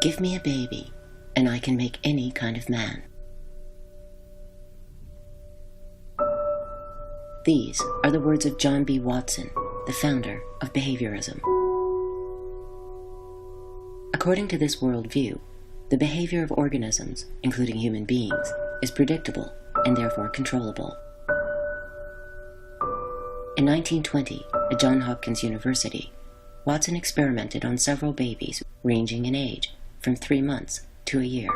Give me a baby, and I can make any kind of man. These are the words of John B. Watson, the founder of behaviorism. According to this worldview, the behavior of organisms, including human beings, is predictable and therefore controllable. In 1920, at Johns Hopkins University, Watson experimented on several babies ranging in age from 3 months to a year.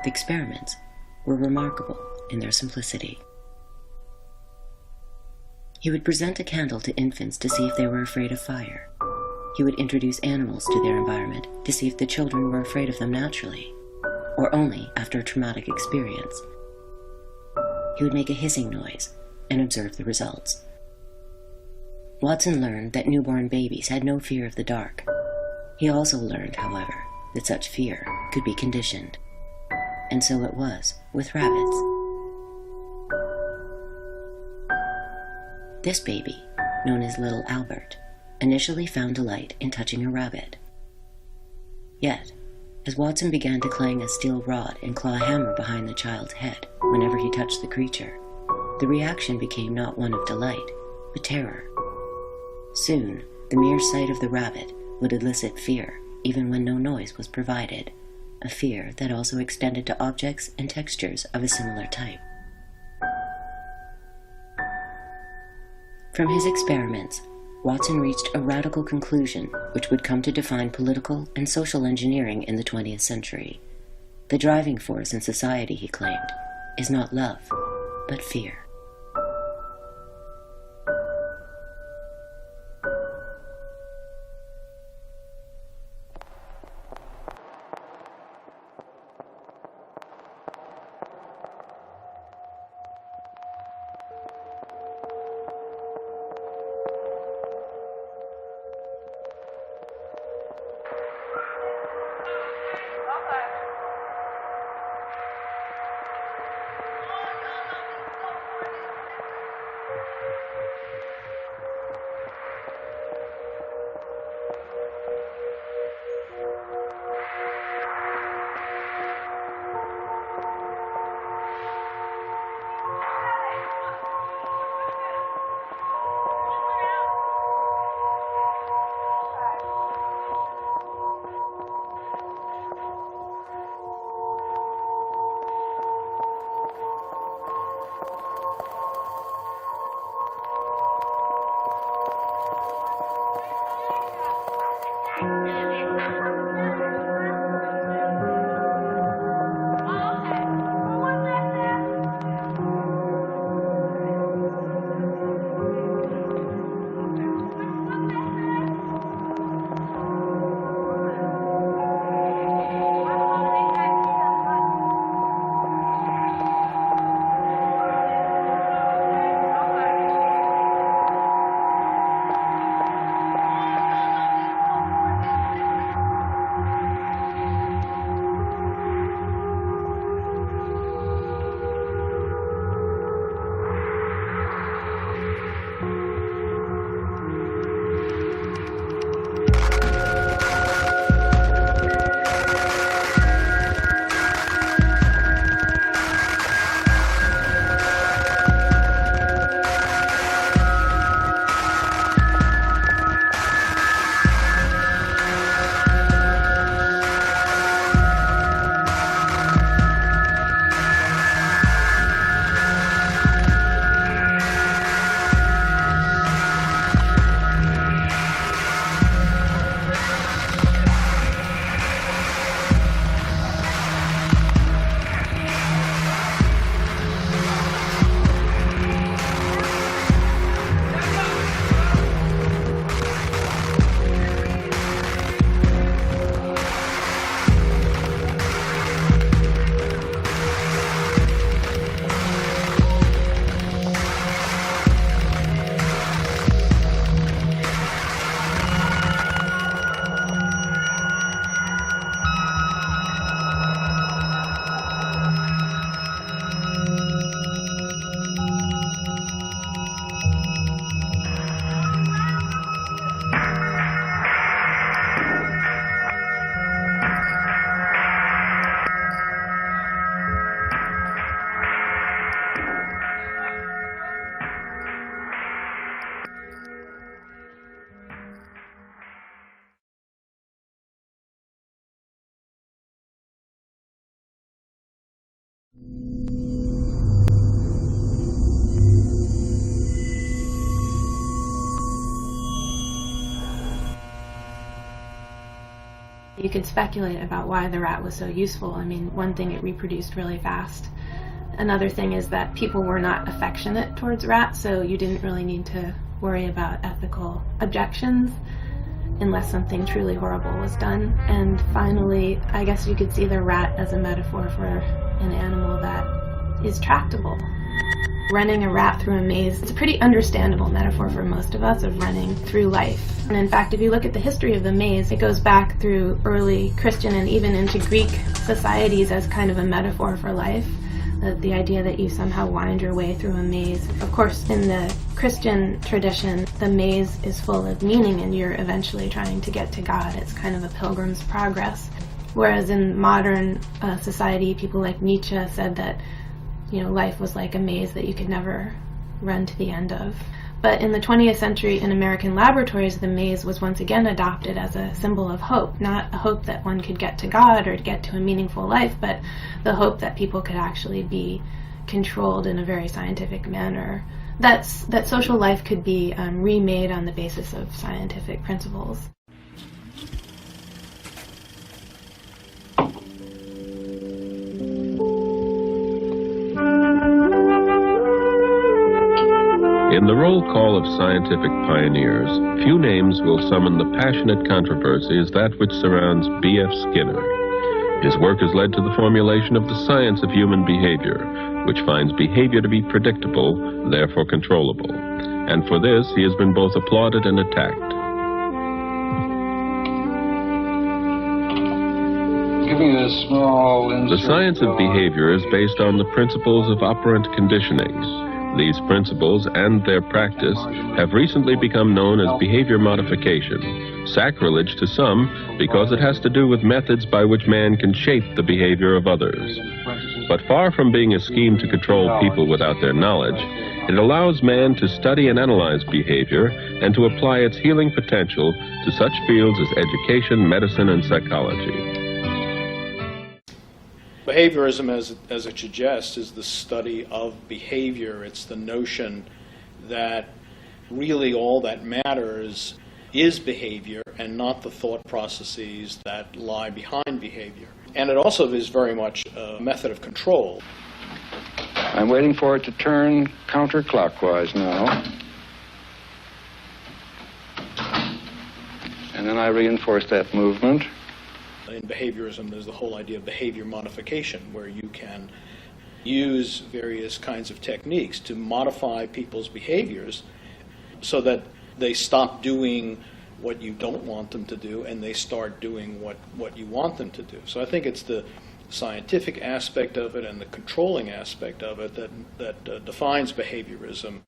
The experiments were remarkable in their simplicity. He would present a candle to infants to see if they were afraid of fire. He would introduce animals to their environment to see if the children were afraid of them naturally, or only after a traumatic experience. He would make a hissing noise and observe the results. Watson learned that newborn babies had no fear of the dark. He also learned, however, that such fear could be conditioned. And so it was with rabbits. This baby, known as Little Albert, initially found delight in touching a rabbit. Yet, as Watson began to clang a steel rod and claw a hammer behind the child's head whenever he touched the creature, the reaction became not one of delight, but terror. Soon, the mere sight of the rabbit would elicit fear, even when no noise was provided, a fear that also extended to objects and textures of a similar type. From his experiments, Watson reached a radical conclusion which would come to define political and social engineering in the 20th century. The driving force in society, he claimed, is not love, but fear. You could speculate about why the rat was so useful. I mean, one thing, it reproduced really fast. Another thing is that people were not affectionate towards rats, so you didn't really need to worry about ethical objections unless something truly horrible was done. And finally, I guess you could see the rat as a metaphor for an animal that is tractable. Running a rat through a maze is a pretty understandable metaphor for most of us of running through life. And in fact, if you look at the history of the maze, it goes back through early Christian and even into Greek societies as kind of a metaphor for life. The idea that you somehow wind your way through a maze. Of course, in the Christian tradition, the maze is full of meaning and you're eventually trying to get to God. It's kind of a pilgrim's progress. Whereas in modern society, people like Nietzsche said that, life was like a maze that you could never run to the end of. But in the 20th century, in American laboratories, the maze was once again adopted as a symbol of hope, not a hope that one could get to God or to get to a meaningful life, but the hope that people could actually be controlled in a very scientific manner, that social life could be remade on the basis of scientific principles. In the roll call of scientific pioneers, few names will summon the passionate controversy as that which surrounds B.F. Skinner. His work has led to the formulation of the science of human behavior, which finds behavior to be predictable, therefore controllable. And for this, he has been both applauded and attacked. Giving a small The science of behavior is based on the principles of operant conditioning. These principles and their practice have recently become known as behavior modification, sacrilege to some because it has to do with methods by which man can shape the behavior of others. But far from being a scheme to control people without their knowledge, it allows man to study and analyze behavior and to apply its healing potential to such fields as education, medicine, and psychology. Behaviorism, as it suggests, is the study of behavior. It's the notion that really all that matters is behavior and not the thought processes that lie behind behavior. And it also is very much a method of control. I'm waiting for it to turn counterclockwise now. And then I reinforce that movement. In behaviorism, there's the whole idea of behavior modification, where you can use various kinds of techniques to modify people's behaviors so that they stop doing what you don't want them to do and they start doing what you want them to do. So I think it's the scientific aspect of it and the controlling aspect of it that defines behaviorism.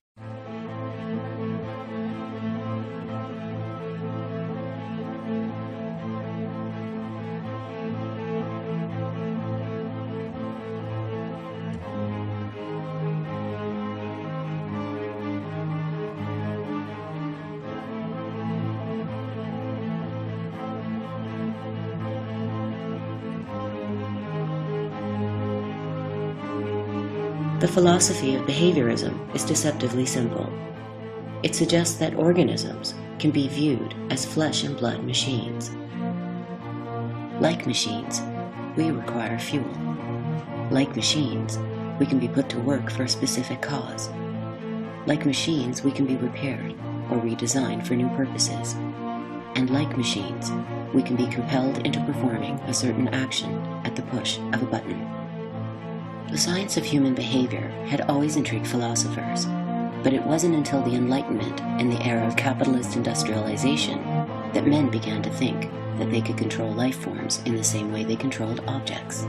The philosophy of behaviorism is deceptively simple. It suggests that organisms can be viewed as flesh and blood machines. Like machines, we require fuel. Like machines, we can be put to work for a specific cause. Like machines, we can be repaired or redesigned for new purposes. And like machines, we can be compelled into performing a certain action at the push of a button. The science of human behavior had always intrigued philosophers, but it wasn't until the Enlightenment and the era of capitalist industrialization that men began to think that they could control life forms in the same way they controlled objects.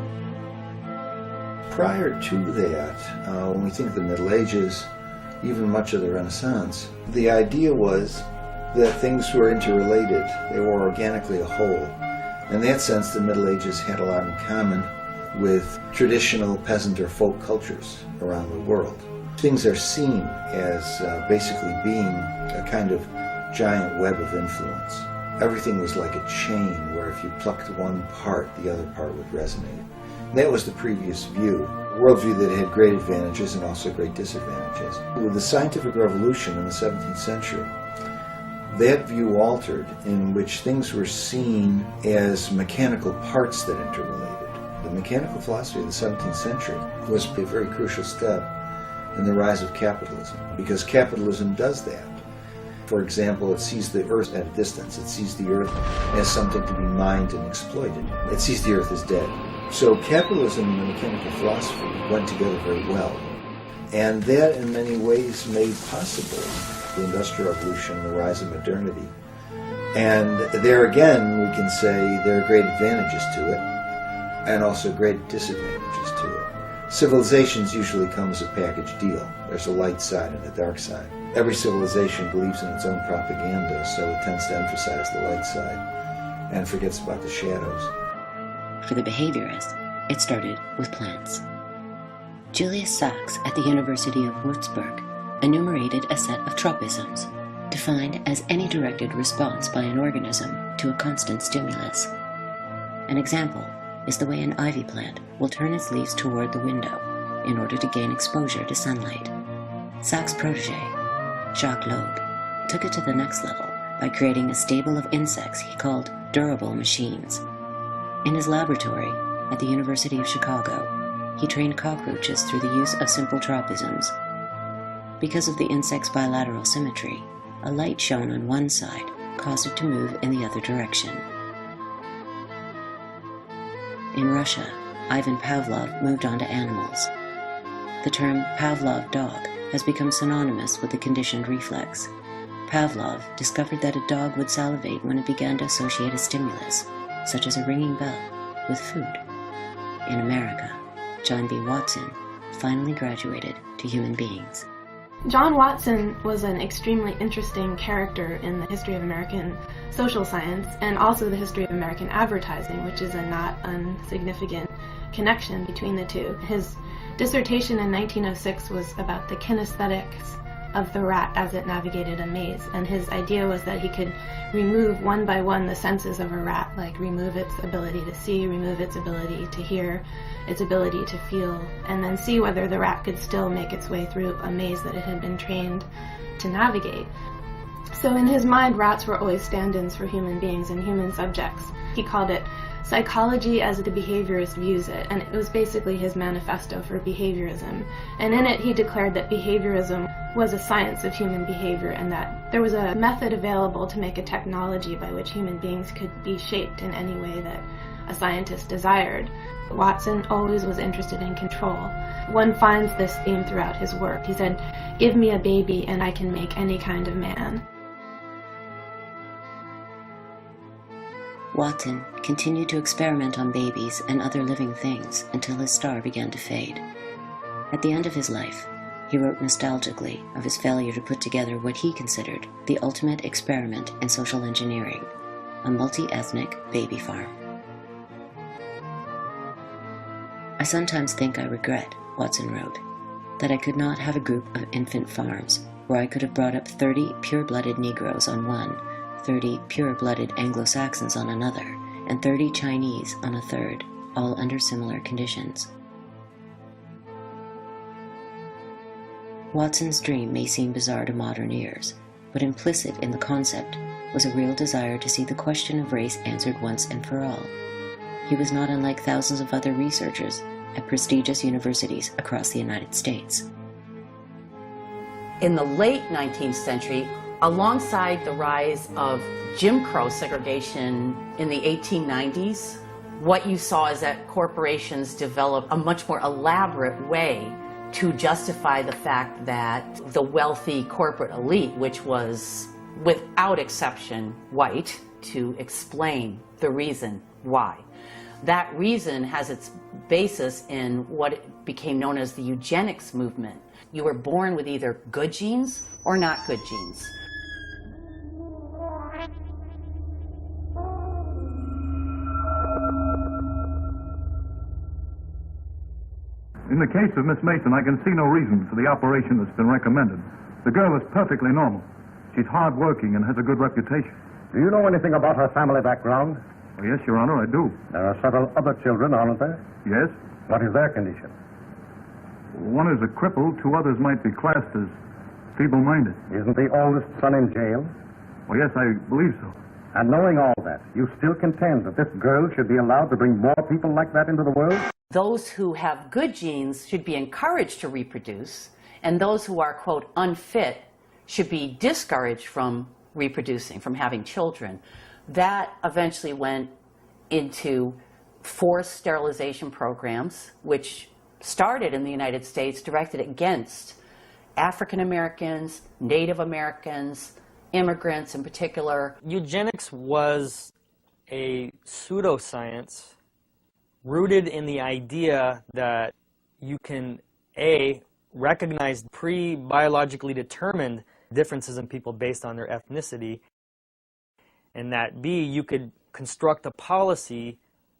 Prior to that, when we think of the Middle Ages, even much of the Renaissance, the idea was that things were interrelated. They were organically a whole. In that sense, the Middle Ages had a lot in common with traditional peasant or folk cultures around the world. Things are seen as basically being a kind of giant web of influence. Everything was like a chain where if you plucked one part, the other part would resonate. That was the previous view, a worldview that had great advantages and also great disadvantages. With the scientific revolution in the 17th century, that view altered, in which things were seen as mechanical parts that interrelated. The mechanical philosophy of the 17th century was a very crucial step in the rise of capitalism, because capitalism does that. For example, it sees the earth at a distance. It sees the earth as something to be mined and exploited. It sees the earth as dead. So capitalism and the mechanical philosophy went together very well. And that, in many ways, made possible the Industrial Revolution, the rise of modernity. And there again, we can say there are great advantages to it, and also great disadvantages to it. Civilizations usually come as a package deal. There's a light side and a dark side. Every civilization believes in its own propaganda, so it tends to emphasize the light side and forgets about the shadows. For the behaviorists, it started with plants. Julius Sachs at the University of Würzburg enumerated a set of tropisms, defined as any directed response by an organism to a constant stimulus. An example is the way an ivy plant will turn its leaves toward the window in order to gain exposure to sunlight. Sachs' protege, Jacques Loeb, took it to the next level by creating a stable of insects he called durable machines. In his laboratory at the University of Chicago, he trained cockroaches through the use of simple tropisms. Because of the insect's bilateral symmetry, a light shone on one side caused it to move in the other direction. In Russia, Ivan Pavlov moved on to animals. The term Pavlov dog has become synonymous with the conditioned reflex. Pavlov discovered that a dog would salivate when it began to associate a stimulus, such as a ringing bell, with food. In America, John B. Watson finally graduated to human beings. John Watson was an extremely interesting character in the history of American social science and also the history of American advertising, which is a not insignificant connection between the two. His dissertation in 1906 was about the kinesthetics of the rat as it navigated a maze, and his idea was that he could remove one by one the senses of a rat, like remove its ability to see, remove its ability to hear, its ability to feel, and then see whether the rat could still make its way through a maze that it had been trained to navigate. So in his mind, rats were always stand-ins for human beings and human subjects. He called it Psychology as the Behaviorist Views It, and it was basically his manifesto for behaviorism. And in it, he declared that behaviorism was a science of human behavior and that there was a method available to make a technology by which human beings could be shaped in any way that a scientist desired. Watson always was interested in control. One finds this theme throughout his work. He said, "Give me a baby and I can make any kind of man." Watson continued to experiment on babies and other living things until his star began to fade. At the end of his life, he wrote nostalgically of his failure to put together what he considered the ultimate experiment in social engineering, a multi-ethnic baby farm. "I sometimes think I regret," Watson wrote, "that I could not have a group of infant farms where I could have brought up 30 pure-blooded Negroes on one, 30 pure-blooded Anglo-Saxons on another, and 30 Chinese on a third, all under similar conditions." Watson's dream may seem bizarre to modern ears, but implicit in the concept was a real desire to see the question of race answered once and for all. He was not unlike thousands of other researchers at prestigious universities across the United States. In the late 19th century, alongside the rise of Jim Crow segregation in the 1890s, what you saw is that corporations developed a much more elaborate way to justify the fact that the wealthy corporate elite, which was without exception white, to explain the reason why. That reason has its basis in what became known as the eugenics movement. You were born with either good genes or not good genes. In the case of Miss Mason, I can see no reason for the operation that's been recommended. The girl is perfectly normal. She's hard-working and has a good reputation. Do you know anything about her family background? Oh, yes, Your Honor, I do. There are several other children, aren't there? Yes. What is their condition? One is a cripple, two others might be classed as feeble-minded. Isn't the oldest son in jail? Well, yes, I believe so. And knowing all that, you still contend that this girl should be allowed to bring more people like that into the world? Those who have good genes should be encouraged to reproduce, and those who are, quote, unfit should be discouraged from reproducing, from having children. That eventually went into forced sterilization programs, which started in the United States, directed against African Americans, Native Americans, immigrants in particular. Eugenics was a pseudoscience rooted in the idea that you can, A, recognize pre-biologically determined differences in people based on their ethnicity, and that B, you could construct a policy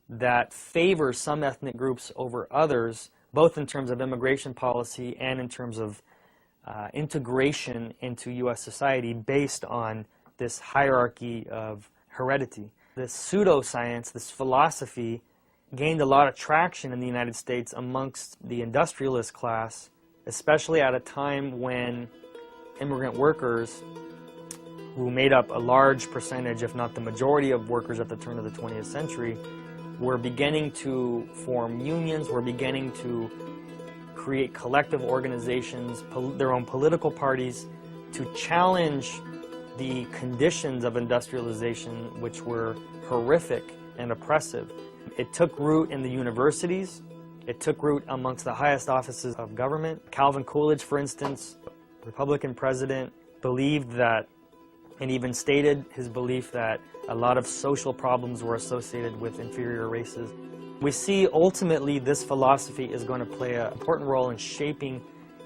that favors some ethnic groups over others, both in terms of immigration policy and in terms of integration into U.S. society based on this hierarchy of heredity. This pseudoscience, this philosophy, gained a lot of traction in the United States amongst the industrialist class, especially at a time when immigrant workers, who made up a large percentage, if not the majority of workers at the turn of the 20th century, were beginning to form unions, were beginning to create collective organizations, their own political parties, to challenge the conditions of industrialization, which were horrific and oppressive. It took root in the universities. It took root amongst the highest offices of government. Calvin Coolidge, for instance, Republican president, believed that, and even stated his belief that a lot of social problems were associated with inferior races. We see ultimately this philosophy is going to play an important role in shaping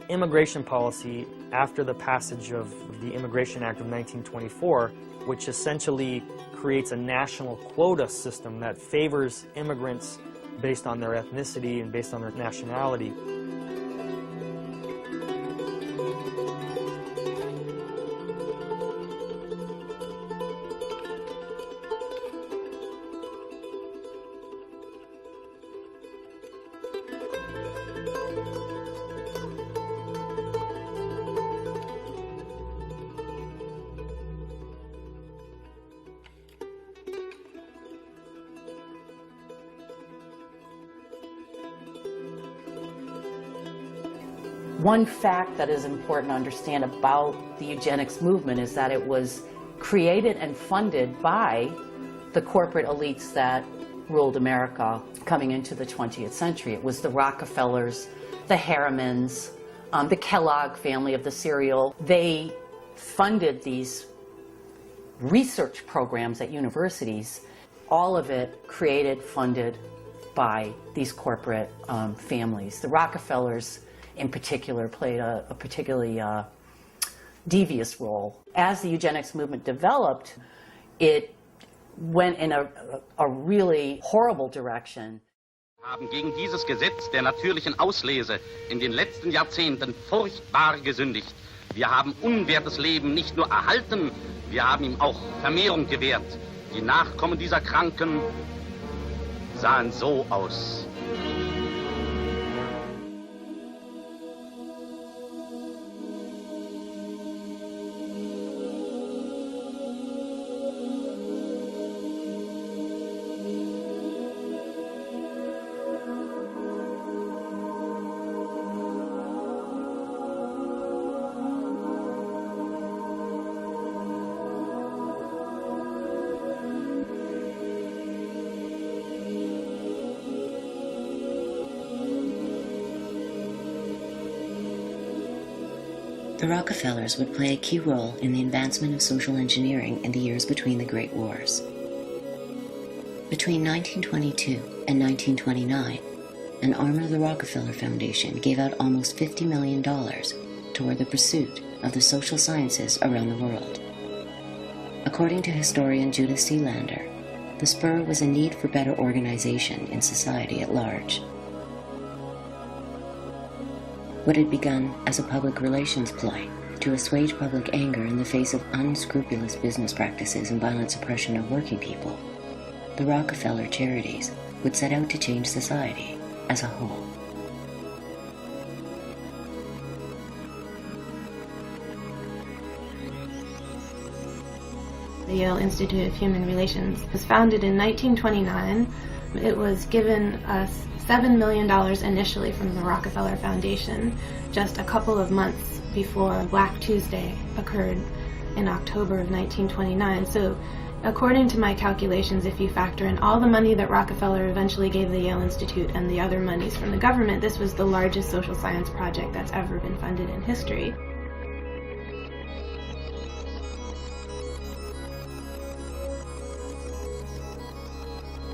immigration policy after the passage of the Immigration Act of 1924, which essentially creates a national quota system that favors immigrants based on their ethnicity and based on their nationality. One fact that is important to understand about the eugenics movement is that it was created and funded by the corporate elites that ruled America coming into the 20th century. It was the Rockefellers, the Harrimans, the Kellogg family of the cereal. They funded these research programs at universities, all of it created, funded by these corporate families. The Rockefellers in particular played a particularly devious role. As the eugenics movement developed, it went in a really horrible direction. Haben gegen dieses Gesetz der natürlichen Auslese in den letzten Jahrzehnten furchtbar gesündigt. Wir haben unwertes Leben nicht nur erhalten, wir haben ihm auch Vermehrung gewährt. Die Nachkommen dieser Kranken sahen so aus. The Rockefellers would play a key role in the advancement of social engineering in the years between the Great Wars. Between 1922 and 1929, an arm of the Rockefeller Foundation gave out almost $50 million toward the pursuit of the social sciences around the world. According to historian Judith Sealander, the spur was a need for better organization in society at large. What had begun as a public relations ploy to assuage public anger in the face of unscrupulous business practices and violent suppression of working people, the Rockefeller Charities would set out to change society as a whole. The Yale Institute of Human Relations was founded in 1929. It was given us $7 million initially from the Rockefeller Foundation, just a couple of months before Black Tuesday occurred in October of 1929. So according to my calculations, if you factor in all the money that Rockefeller eventually gave the Yale Institute and the other monies from the government, this was the largest social science project that's ever been funded in history.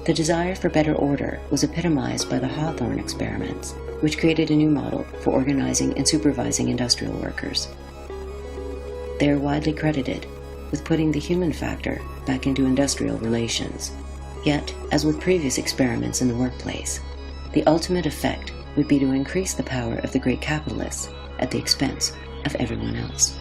The desire for better order was epitomized by the Hawthorne experiments, which created a new model for organizing and supervising industrial workers. They are widely credited with putting the human factor back into industrial relations. Yet, as with previous experiments in the workplace, the ultimate effect would be to increase the power of the great capitalists at the expense of everyone else.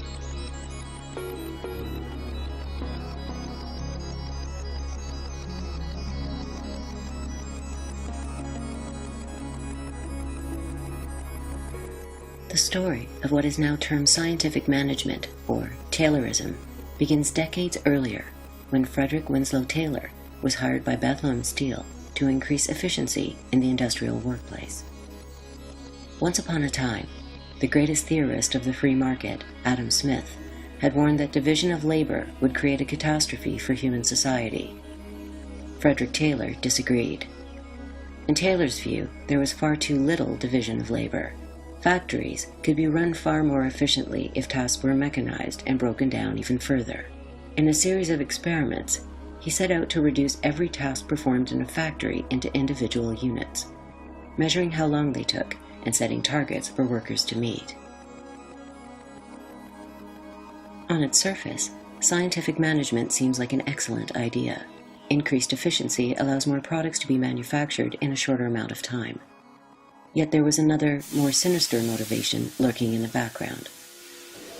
The story of what is now termed scientific management, or Taylorism, begins decades earlier when Frederick Winslow Taylor was hired by Bethlehem Steel to increase efficiency in the industrial workplace. Once upon a time, the greatest theorist of the free market, Adam Smith, had warned that division of labor would create a catastrophe for human society. Frederick Taylor disagreed. In Taylor's view, there was far too little division of labor. Factories could be run far more efficiently if tasks were mechanized and broken down even further. In a series of experiments, he set out to reduce every task performed in a factory into individual units, measuring how long they took and setting targets for workers to meet. On its surface, scientific management seems like an excellent idea. Increased efficiency allows more products to be manufactured in a shorter amount of time. Yet there was another, more sinister motivation lurking in the background.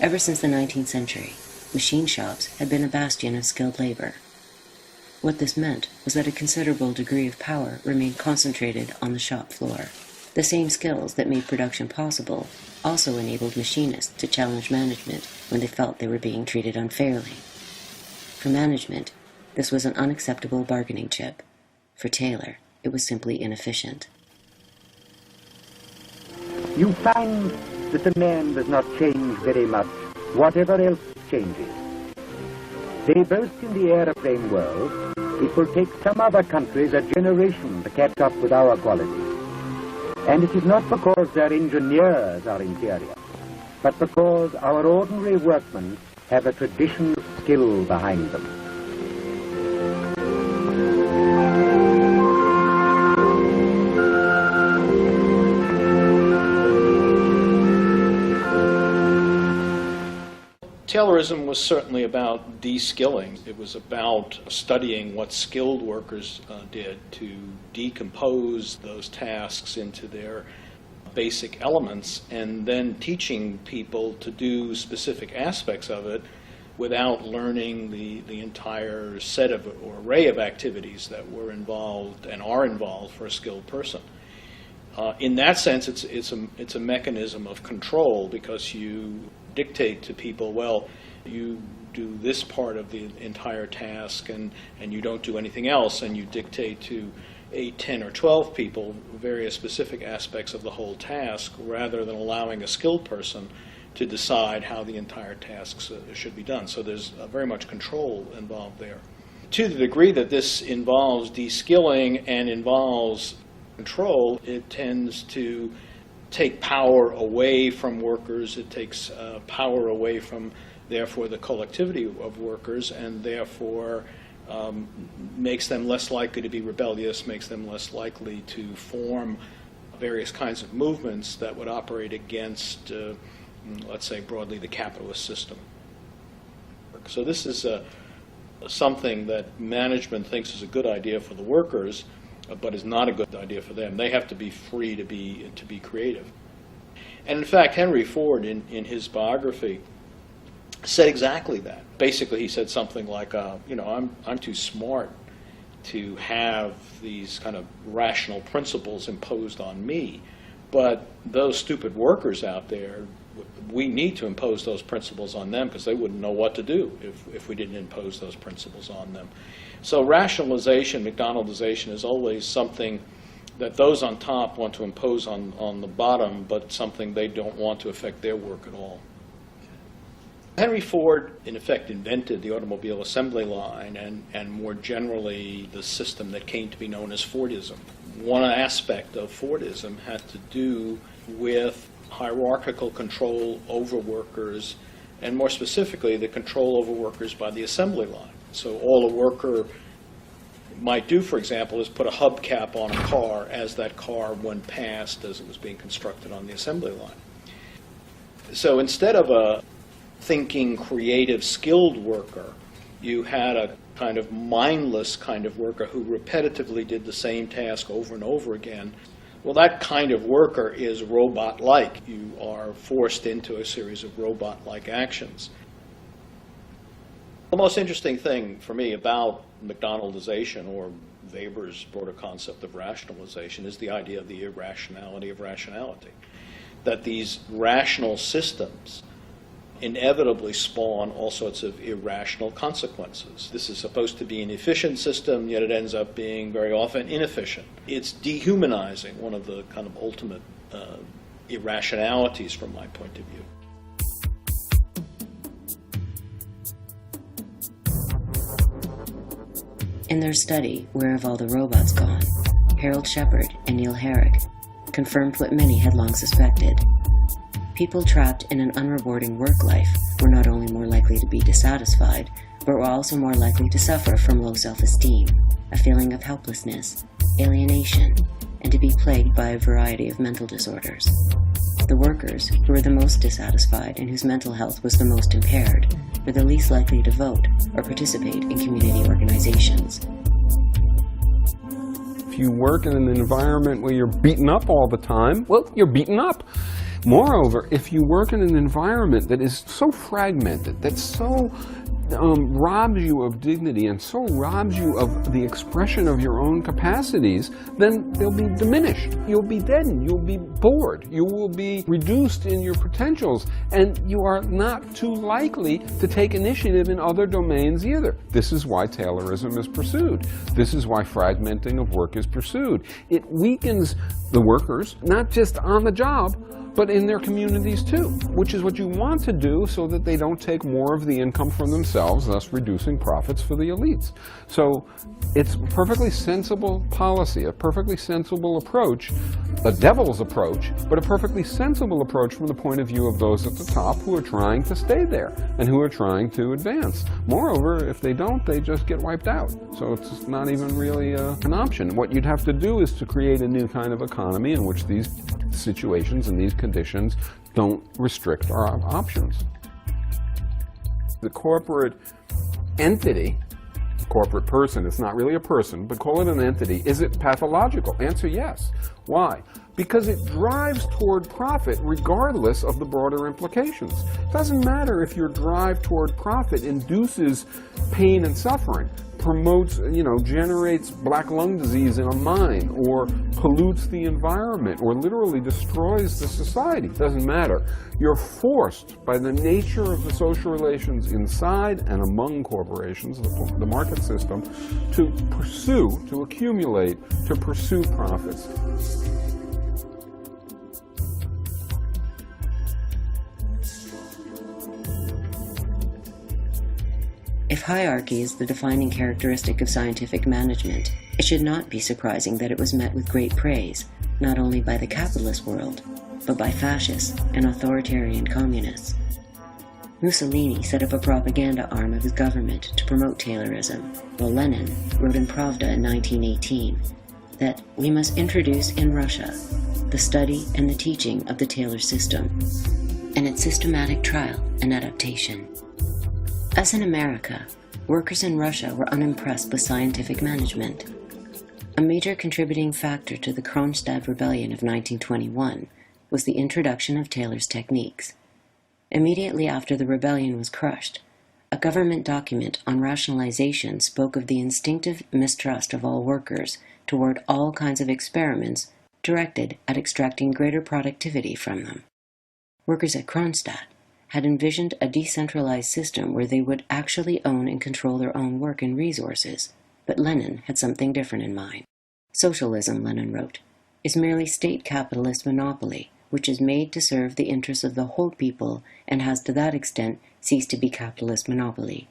Ever since the 19th century, machine shops had been a bastion of skilled labor. What this meant was that a considerable degree of power remained concentrated on the shop floor. The same skills that made production possible also enabled machinists to challenge management when they felt they were being treated unfairly. For management, this was an unacceptable bargaining chip. For Taylor, it was simply inefficient. You find that the man does not change very much, whatever else changes. They boast in the aeroplane world, it will take some other countries a generation to catch up with our quality. And it is not because their engineers are inferior, but because our ordinary workmen have a traditional skill behind them. Taylorism was certainly about de-skilling. It was about studying what skilled workers did to decompose those tasks into their basic elements and then teaching people to do specific aspects of it without learning the entire set of or array of activities that were involved and are involved for a skilled person. In that sense, it's a mechanism of control because you dictate to people, well, you do this part of the entire task and you don't do anything else, and you dictate to 8, 10, or 12 people various specific aspects of the whole task rather than allowing a skilled person to decide how the entire tasks should be done. So there's very much control involved there. To the degree that this involves de-skilling and involves control, it tends to take power away from workers. It takes power away from, therefore, the collectivity of workers, and therefore makes them less likely to be rebellious, makes them less likely to form various kinds of movements that would operate against, let's say, broadly, the capitalist system. So this is something that management thinks is a good idea for the workers, but is not a good idea for them. They have to be free to be creative. And in fact, Henry Ford, in his biography, said exactly that. Basically, he said something like, I'm too smart to have these kind of rational principles imposed on me. But those stupid workers out there, we need to impose those principles on them because they wouldn't know what to do if we didn't impose those principles on them. So rationalization, McDonaldization, is always something that those on top want to impose on the bottom, but something they don't want to affect their work at all. Henry Ford, in effect, invented the automobile assembly line and more generally the system that came to be known as Fordism. One aspect of Fordism had to do with hierarchical control over workers, and more specifically, the control over workers by the assembly line. So all a worker might do, for example, is put a hubcap on a car as that car went past as it was being constructed on the assembly line. So instead of a thinking, creative, skilled worker, you had a kind of mindless kind of worker who repetitively did the same task over and over again. Well, that kind of worker is robot-like. You are forced into a series of robot-like actions. The most interesting thing for me about McDonaldization, or Weber's broader concept of rationalization, is the idea of the irrationality of rationality. That these rational systems inevitably spawn all sorts of irrational consequences. This is supposed to be an efficient system, yet it ends up being very often inefficient. It's dehumanizing, one of the kind of ultimate irrationalities from my point of view. In their study, Where Have All the Robots Gone?, Harold Shepard and Neil Herrick confirmed what many had long suspected. People trapped in an unrewarding work life were not only more likely to be dissatisfied, but were also more likely to suffer from low self-esteem, a feeling of helplessness, alienation, and to be plagued by a variety of mental disorders. The workers who were the most dissatisfied and whose mental health was the most impaired were the least likely to vote or participate in community organizations. If you work in an environment where you're beaten up all the time, well, you're beaten up. Moreover, if you work in an environment that is so fragmented, that so robs you of dignity and so robs you of the expression of your own capacities, then they'll be diminished. You'll be deadened. You'll be bored. You will be reduced in your potentials, and you are not too likely to take initiative in other domains either. This is why Taylorism is pursued. This is why fragmenting of work is pursued. It weakens the workers, not just on the job, but in their communities too, which is what you want to do so that they don't take more of the income from themselves, thus reducing profits for the elites. So it's a perfectly sensible policy, a perfectly sensible approach, a devil's approach, but a perfectly sensible approach from the point of view of those at the top who are trying to stay there and who are trying to advance. Moreover, if they don't, they just get wiped out. So it's not even really an option. What you'd have to do is to create a new kind of economy in which these situations and these conditions don't restrict our options. The corporate entity, corporate person, it's not really a person, but call it an entity, is it pathological? Answer yes. Why? Because it drives toward profit regardless of the broader implications. It doesn't matter if your drive toward profit induces pain and suffering, promotes, generates black lung disease in a mine, or pollutes the environment, or literally destroys the society. It doesn't matter. You're forced by the nature of the social relations inside and among corporations, the market system, to pursue, to accumulate, to pursue profits. If hierarchy is the defining characteristic of scientific management, it should not be surprising that it was met with great praise, not only by the capitalist world, but by fascists and authoritarian communists. Mussolini set up a propaganda arm of his government to promote Taylorism, while Lenin wrote in Pravda in 1918 that we must introduce in Russia the study and the teaching of the Taylor system, and its systematic trial and adaptation. As in America, workers in Russia were unimpressed with scientific management. A major contributing factor to the Kronstadt Rebellion of 1921 was the introduction of Taylor's techniques. Immediately after the rebellion was crushed, A government document on rationalization spoke of the instinctive mistrust of all workers toward all kinds of experiments directed at extracting greater productivity from them. Workers at Kronstadt had envisioned a decentralized system where they would actually own and control their own work and resources, but Lenin had something different in mind. Socialism, Lenin wrote, is merely state capitalist monopoly, which is made to serve the interests of the whole people and has to that extent ceased to be capitalist monopoly.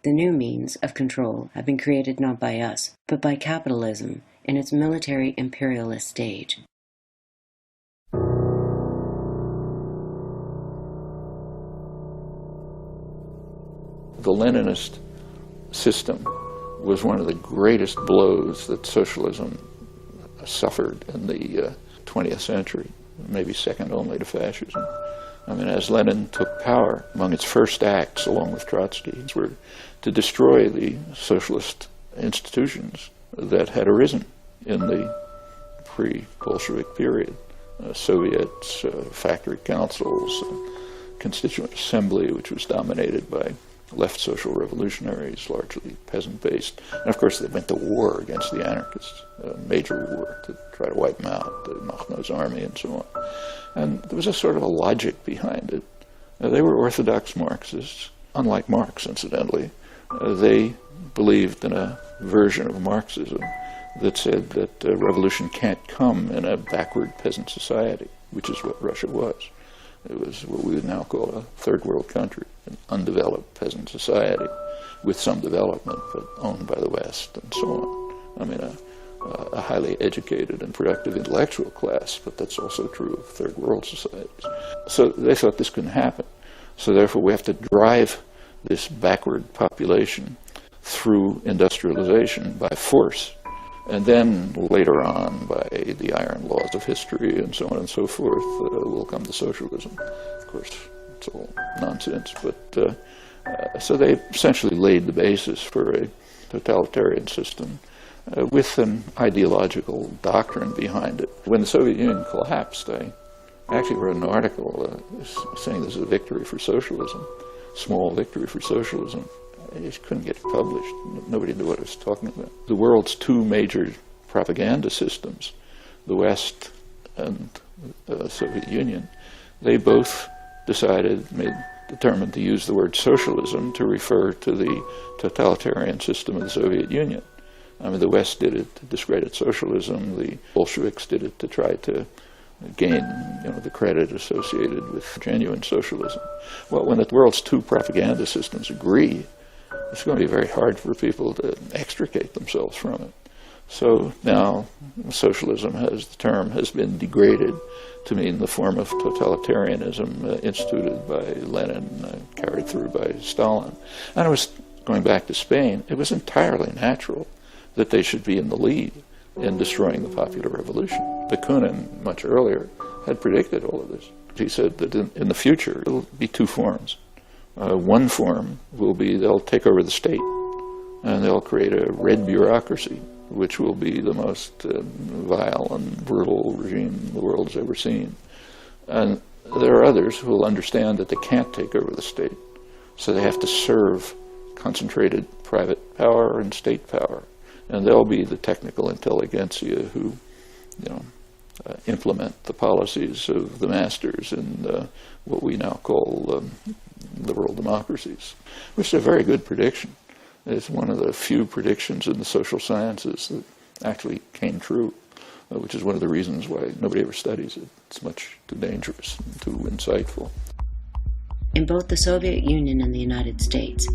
The new means of control have been created not by us, but by capitalism in its military imperialist stage. The Leninist system was one of the greatest blows that socialism suffered in the 20th century, maybe second only to fascism. I mean, as Lenin took power, among its first acts, along with Trotsky, were to destroy the socialist institutions that had arisen in the pre-Bolshevik period. Soviets, factory councils, constituent assembly, which was dominated by left social revolutionaries, largely peasant-based. And of course, they went to war against the anarchists, a major war to try to wipe them out, the Makhno's army and so on. And there was a sort of a logic behind it. They were orthodox Marxists, unlike Marx, incidentally. They believed in a version of Marxism that said that revolution can't come in a backward peasant society, which is what Russia was. It was what we would now call a third world country, an undeveloped peasant society with some development, but owned by the West and so on. I mean, a highly educated and productive intellectual class, but that's also true of third world societies. So they thought this couldn't happen. So therefore we have to drive this backward population through industrialization by force, and then later on by the iron laws of history and so on and so forth will come to socialism. Of course, it's all nonsense, but so they essentially laid the basis for a totalitarian system with an ideological doctrine behind it. When the Soviet Union collapsed, I actually wrote an article saying this is a victory for socialism, small victory for socialism. I just couldn't get it published. Nobody knew what I was talking about. The world's two major propaganda systems, the West and the Soviet Union, they both determined to use the word socialism to refer to the totalitarian system of the Soviet Union. I mean, the West did it to discredit socialism. The Bolsheviks did it to try to gain, the credit associated with genuine socialism. Well, when the world's two propaganda systems agree, it's going to be very hard for people to extricate themselves from it. So now socialism, the term has been degraded to mean the form of totalitarianism instituted by Lenin, carried through by Stalin. And it was, going back to Spain, it was entirely natural that they should be in the lead in destroying the popular revolution. Bakunin, much earlier, had predicted all of this. He said that in the future, it'll be two forms. One form will be they'll take over the state, and they'll create a red bureaucracy, which will be the most vile and brutal regime the world has ever seen. And there are others who will understand that they can't take over the state, so they have to serve concentrated private power and state power. And they'll be the technical intelligentsia who, implement the policies of the masters in what we now call liberal democracies, which is a very good prediction. It's one of the few predictions in the social sciences that actually came true, which is one of the reasons why nobody ever studies it. It's much too dangerous and too insightful. In both the Soviet Union and the United States,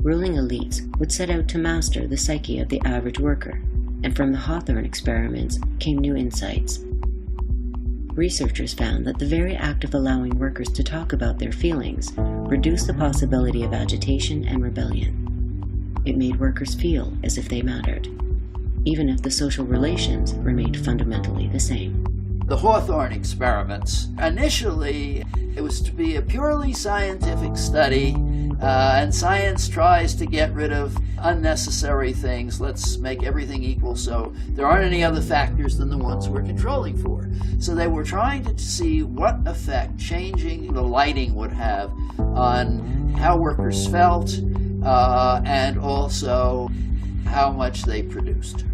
ruling elites would set out to master the psyche of the average worker, and from the Hawthorne experiments came new insights. Researchers found that the very act of allowing workers to talk about their feelings reduced the possibility of agitation and rebellion. It made workers feel as if they mattered, even if the social relations remained fundamentally the same. the Hawthorne experiments. Initially, it was to be a purely scientific study, and science tries to get rid of unnecessary things. Let's make everything equal so there aren't any other factors than the ones we're controlling for. So they were trying to see what effect changing the lighting would have on how workers felt, and also how much they produced.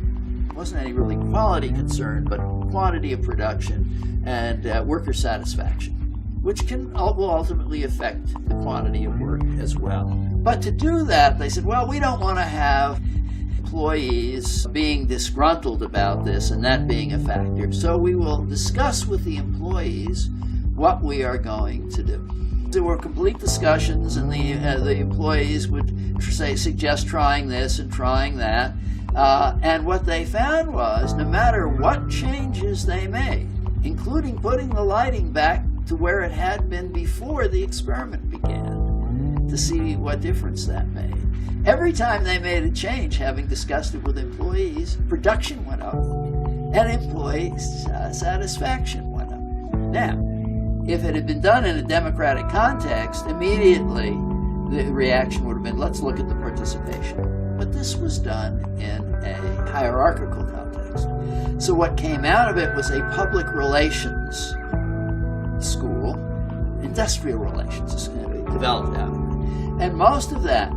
It wasn't any really quality concern, but quantity of production and worker satisfaction, which will ultimately affect the quantity of work as well. But to do that, they said, well, we don't want to have employees being disgruntled about this and that being a factor. So we will discuss with the employees what we are going to do. There were complete discussions, and the employees would suggest trying this and trying that. And what they found was, no matter what changes they made, including putting the lighting back to where it had been before the experiment began, to see what difference that made. Every time they made a change, having discussed it with employees, production went up, and employees' satisfaction went up. Now, if it had been done in a democratic context, immediately the reaction would have been, let's look at the participation. But this was done in a hierarchical context. So what came out of it was a public relations school, industrial relations developed out of it. And most of that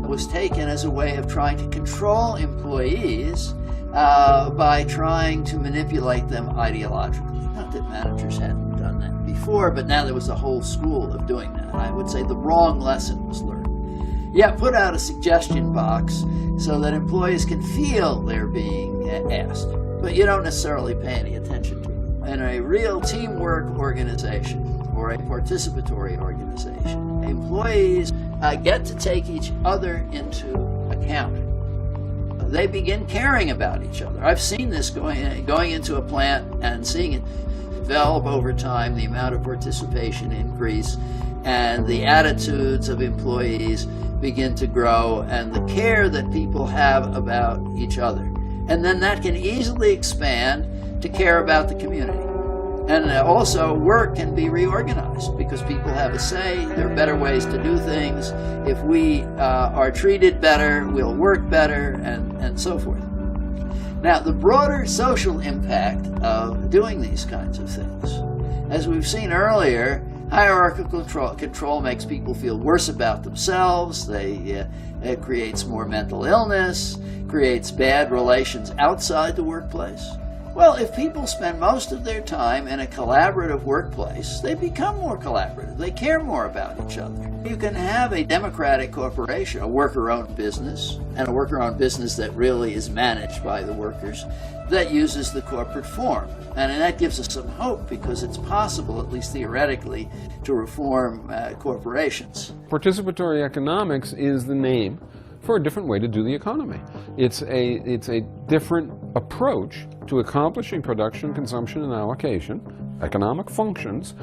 was taken as a way of trying to control employees by trying to manipulate them ideologically. Not that managers hadn't done that before, but now there was a whole school of doing that. I would say the wrong lesson was learned. Yeah, put out a suggestion box so that employees can feel they're being asked, but you don't necessarily pay any attention to them. In a real teamwork organization or a participatory organization, employees get to take each other into account. They begin caring about each other. I've seen this going into a plant and seeing it develop over time, the amount of participation increase, and the attitudes of employees begin to grow, and the care that people have about each other. And then that can easily expand to care about the community. And also, work can be reorganized because people have a say. There are better ways to do things. If we are treated better, we'll work better, and so forth. Now, the broader social impact of doing these kinds of things, as we've seen earlier, hierarchical control makes people feel worse about themselves. It creates more mental illness, creates bad relations outside the workplace. Well, if people spend most of their time in a collaborative workplace, they become more collaborative. They care more about each other. You can have a democratic corporation, a worker-owned business, and a worker-owned business that really is managed by the workers, that uses the corporate form. And that gives us some hope because it's possible, at least theoretically, to reform corporations. Participatory economics is the name for a different way to do the economy. It's a different approach to accomplishing production, consumption, and allocation, economic functions,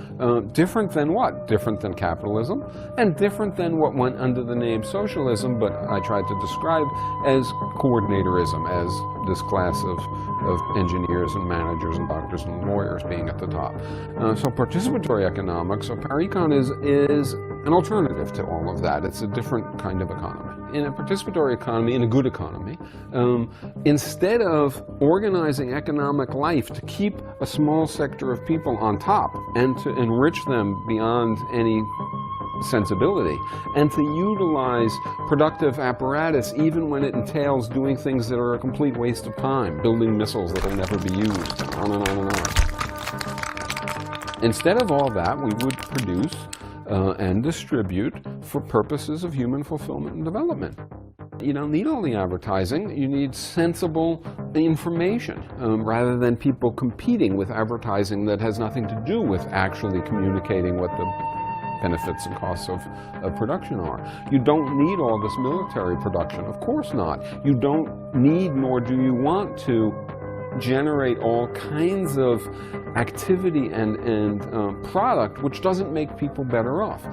different than what? Different than capitalism, and different than what went under the name socialism, but I tried to describe as coordinatorism, as this class of engineers and managers and doctors and lawyers being at the top. So participatory economics, or paricon, is an alternative to all of that. It's a different kind of economy. In a participatory economy, in a good economy, instead of organizing economic life to keep a small sector of people on top and to enrich them beyond any sensibility, and to utilize productive apparatus even when it entails doing things that are a complete waste of time, building missiles that will never be used, on and on and on. Instead of all that, we would produce and distribute for purposes of human fulfillment and development. You don't need all the advertising, you need sensible information, rather than people competing with advertising that has nothing to do with actually communicating what the benefits and costs of production are. You don't need all this military production, of course not. You don't need, nor do you want to, generate all kinds of activity and product which doesn't make people better off.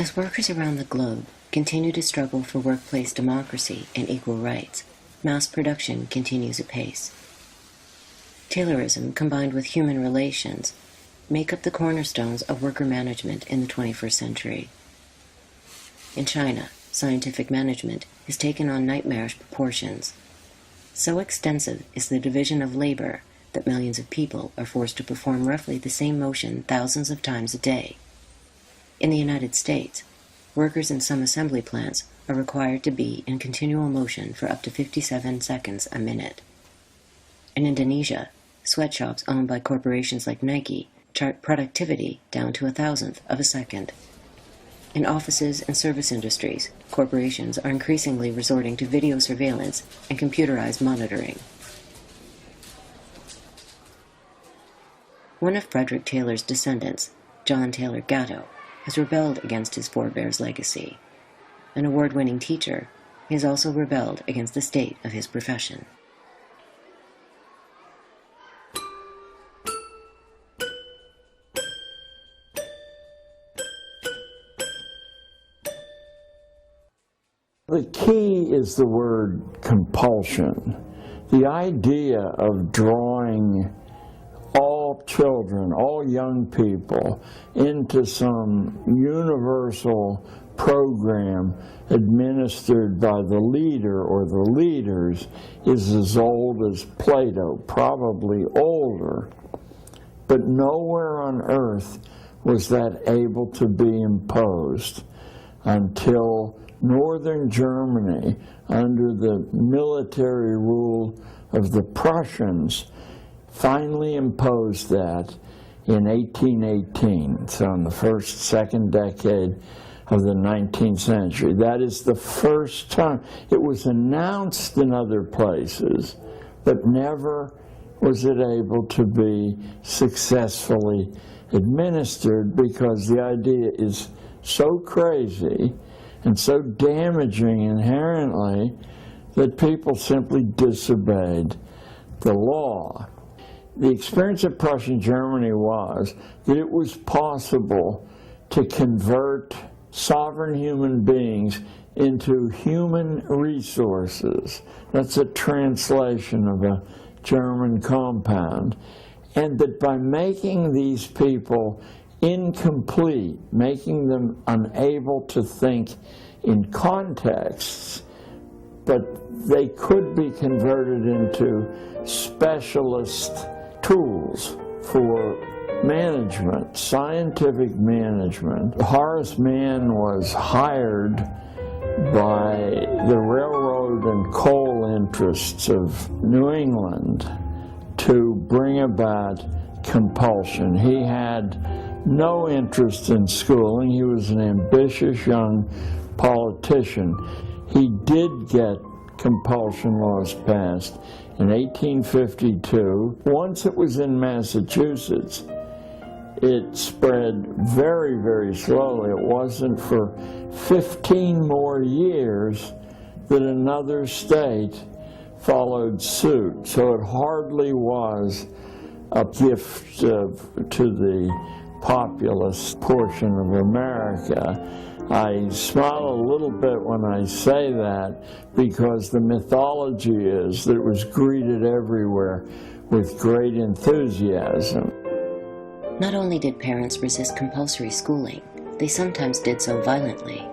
As workers around the globe continue to struggle for workplace democracy and equal rights, mass production continues apace. Taylorism combined with human relations make up the cornerstones of worker management in the 21st century. In China, scientific management has taken on nightmarish proportions. So extensive is the division of labor that millions of people are forced to perform roughly the same motion thousands of times a day. In the United States, workers in some assembly plants are required to be in continual motion for up to 57 seconds a minute. In Indonesia, sweatshops owned by corporations like Nike chart productivity down to 1,000th of a second. In offices and service industries, corporations are increasingly resorting to video surveillance and computerized monitoring. One of Frederick Taylor's descendants, John Taylor Gatto, has rebelled against his forebears' legacy. An award-winning teacher, he has also rebelled against the state of his profession. The key is the word compulsion. The idea of drawing all children, all young people, into some universal program administered by the leader or the leaders is as old as Plato, probably older. But nowhere on earth was that able to be imposed until northern Germany, under the military rule of the Prussians, finally imposed that in 1818, so in the second decade of the 19th century. That is the first time. It was announced in other places, but never was it able to be successfully administered, because the idea is so crazy and so damaging inherently that people simply disobeyed the law. The experience of Prussian Germany was that it was possible to convert sovereign human beings into human resources. That's a translation of a German compound. And that by making these people incomplete, making them unable to think in contexts, but they could be converted into specialist tools for management, scientific management. Horace Mann was hired by the railroad and coal interests of New England to bring about compulsion. He had no interest in schooling. He was an ambitious young politician. He did get compulsion laws passed in 1852. Once it was in Massachusetts, it spread very, very slowly. It wasn't for 15 more years that another state followed suit. So it hardly was a gift to the populous portion of America. I smile a little bit when I say that, because the mythology is that it was greeted everywhere with great enthusiasm. Not only did parents resist compulsory schooling, they sometimes did so violently.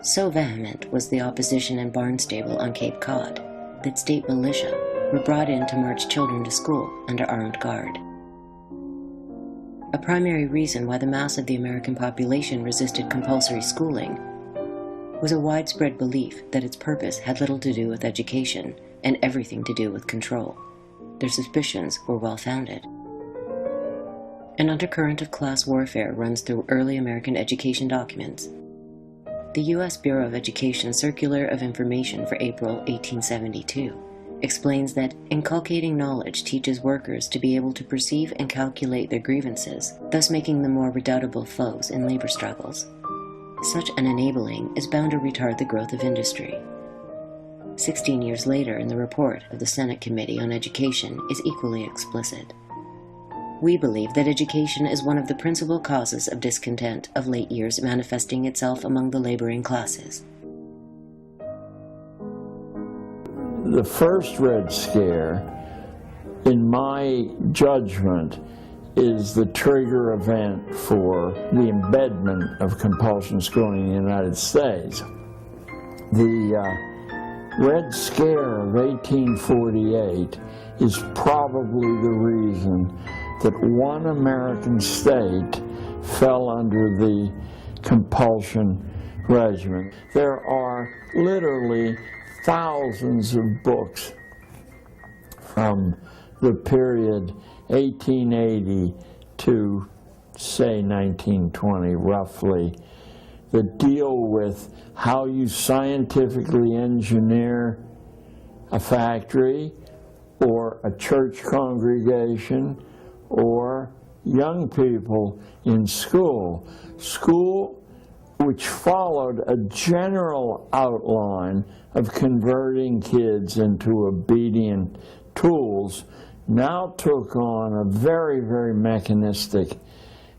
So vehement was the opposition in Barnstable on Cape Cod that state militia were brought in to march children to school under armed guard. A primary reason why the mass of the American population resisted compulsory schooling was a widespread belief that its purpose had little to do with education and everything to do with control. Their suspicions were well-founded. An undercurrent of class warfare runs through early American education documents. The U.S. Bureau of Education Circular of Information for April 1872 explains that inculcating knowledge teaches workers to be able to perceive and calculate their grievances, thus making them more redoubtable foes in labor struggles. Such an enabling is bound to retard the growth of industry. 16 years later, in the report of the Senate Committee on Education is equally explicit. We believe that education is one of the principal causes of discontent of late years, manifesting itself among the laboring classes. The first Red Scare, in my judgment, is the trigger event for the embedment of compulsion schooling in the United States. The Red Scare of 1848 is probably the reason that one American state fell under the compulsion regimen. There are literally thousands of books from the period 1880 to, say, 1920, roughly, that deal with how you scientifically engineer a factory or a church congregation or young people in school. School which followed a general outline of converting kids into obedient tools, now took on a very, very mechanistic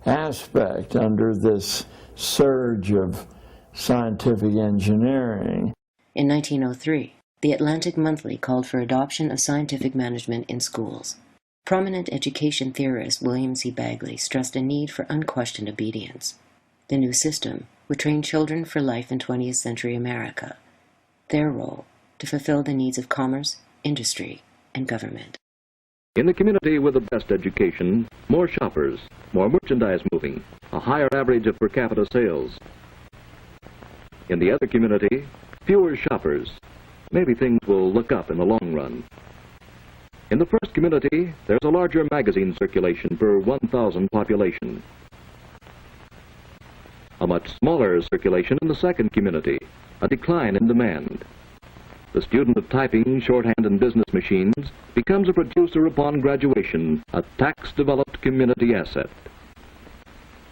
aspect under this surge of scientific engineering. In 1903, the Atlantic Monthly called for adoption of scientific management in schools. Prominent education theorist William C. Bagley stressed a need for unquestioned obedience. The new system would train children for life in 20th century America, their role to fulfill the needs of commerce, industry, and government. In the community with the best education, more shoppers, more merchandise moving, a higher average of per capita sales. In the other community, fewer shoppers. Maybe things will look up in the long run. In the first community, there's a larger magazine circulation per 1,000 population. A much smaller circulation in the second community, a decline in demand. The student of typing, shorthand, and business machines becomes a producer upon graduation, a tax-developed community asset.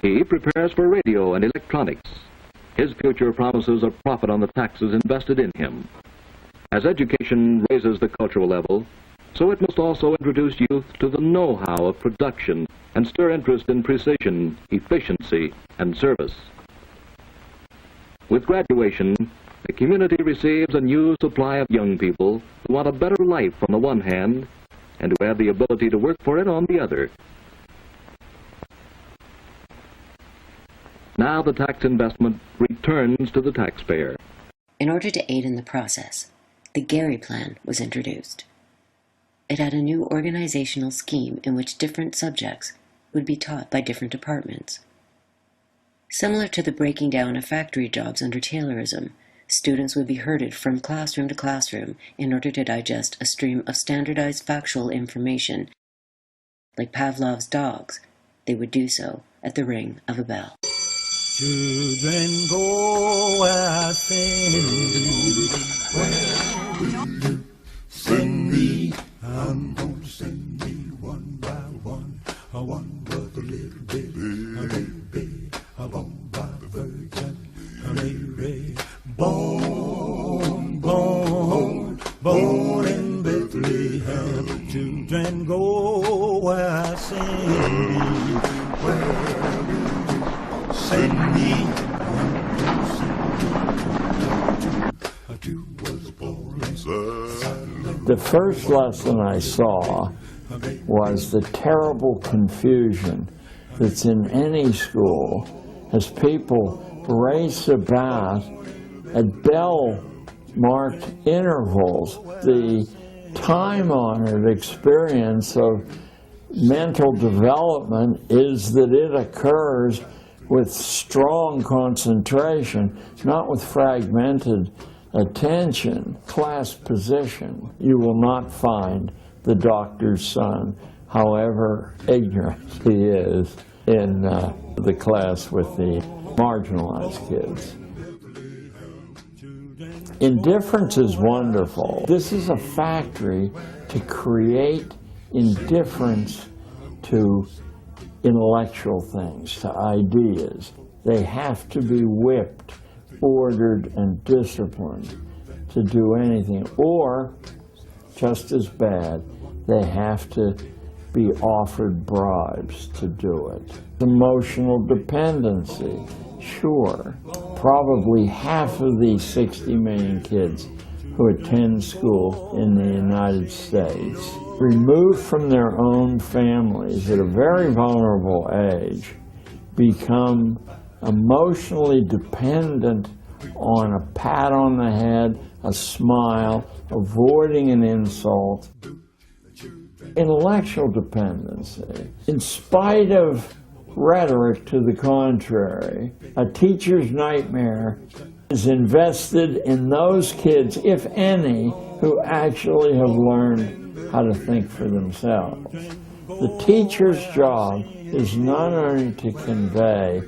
He prepares for radio and electronics. His future promises a profit on the taxes invested in him. As education raises the cultural level, so it must also introduce youth to the know-how of production and stir interest in precision, efficiency, and service. With graduation, the community receives a new supply of young people who want a better life on the one hand and who have the ability to work for it on the other. Now the tax investment returns to the taxpayer. In order to aid in the process, the Gary Plan was introduced. It had a new organizational scheme in which different subjects would be taught by different departments. Similar to the breaking down of factory jobs under Taylorism, students would be herded from classroom to classroom in order to digest a stream of standardized factual information. Like Pavlov's dogs, they would do so at the ring of a bell. Children, go where I send. Where will you send me? I'm going to send me one by one. I want but a little baby, a born by the Virgin Mary. Born in Bethlehem. Children, go where I send me. Where will you send me? The first lesson I saw was the terrible confusion that's in any school as people race about at bell-marked intervals. The time-honored experience of mental development is that it occurs with strong concentration, not with fragmented attention. Class position. You will not find the doctor's son, however ignorant he is, in the class with the marginalized kids. Indifference is wonderful. This is a factory to create indifference to intellectual things, to ideas. They have to be whipped, ordered, and disciplined to do anything. Or, just as bad, they have to be offered bribes to do it. Emotional dependency, sure. Probably half of these 60 million kids who attend school in the United States, removed from their own families at a very vulnerable age, become emotionally dependent on a pat on the head, a smile, avoiding an insult. Intellectual dependency. In spite of rhetoric to the contrary, a teacher's nightmare is invested in those kids, if any, who actually have learned how to think for themselves. The teacher's job is not only to convey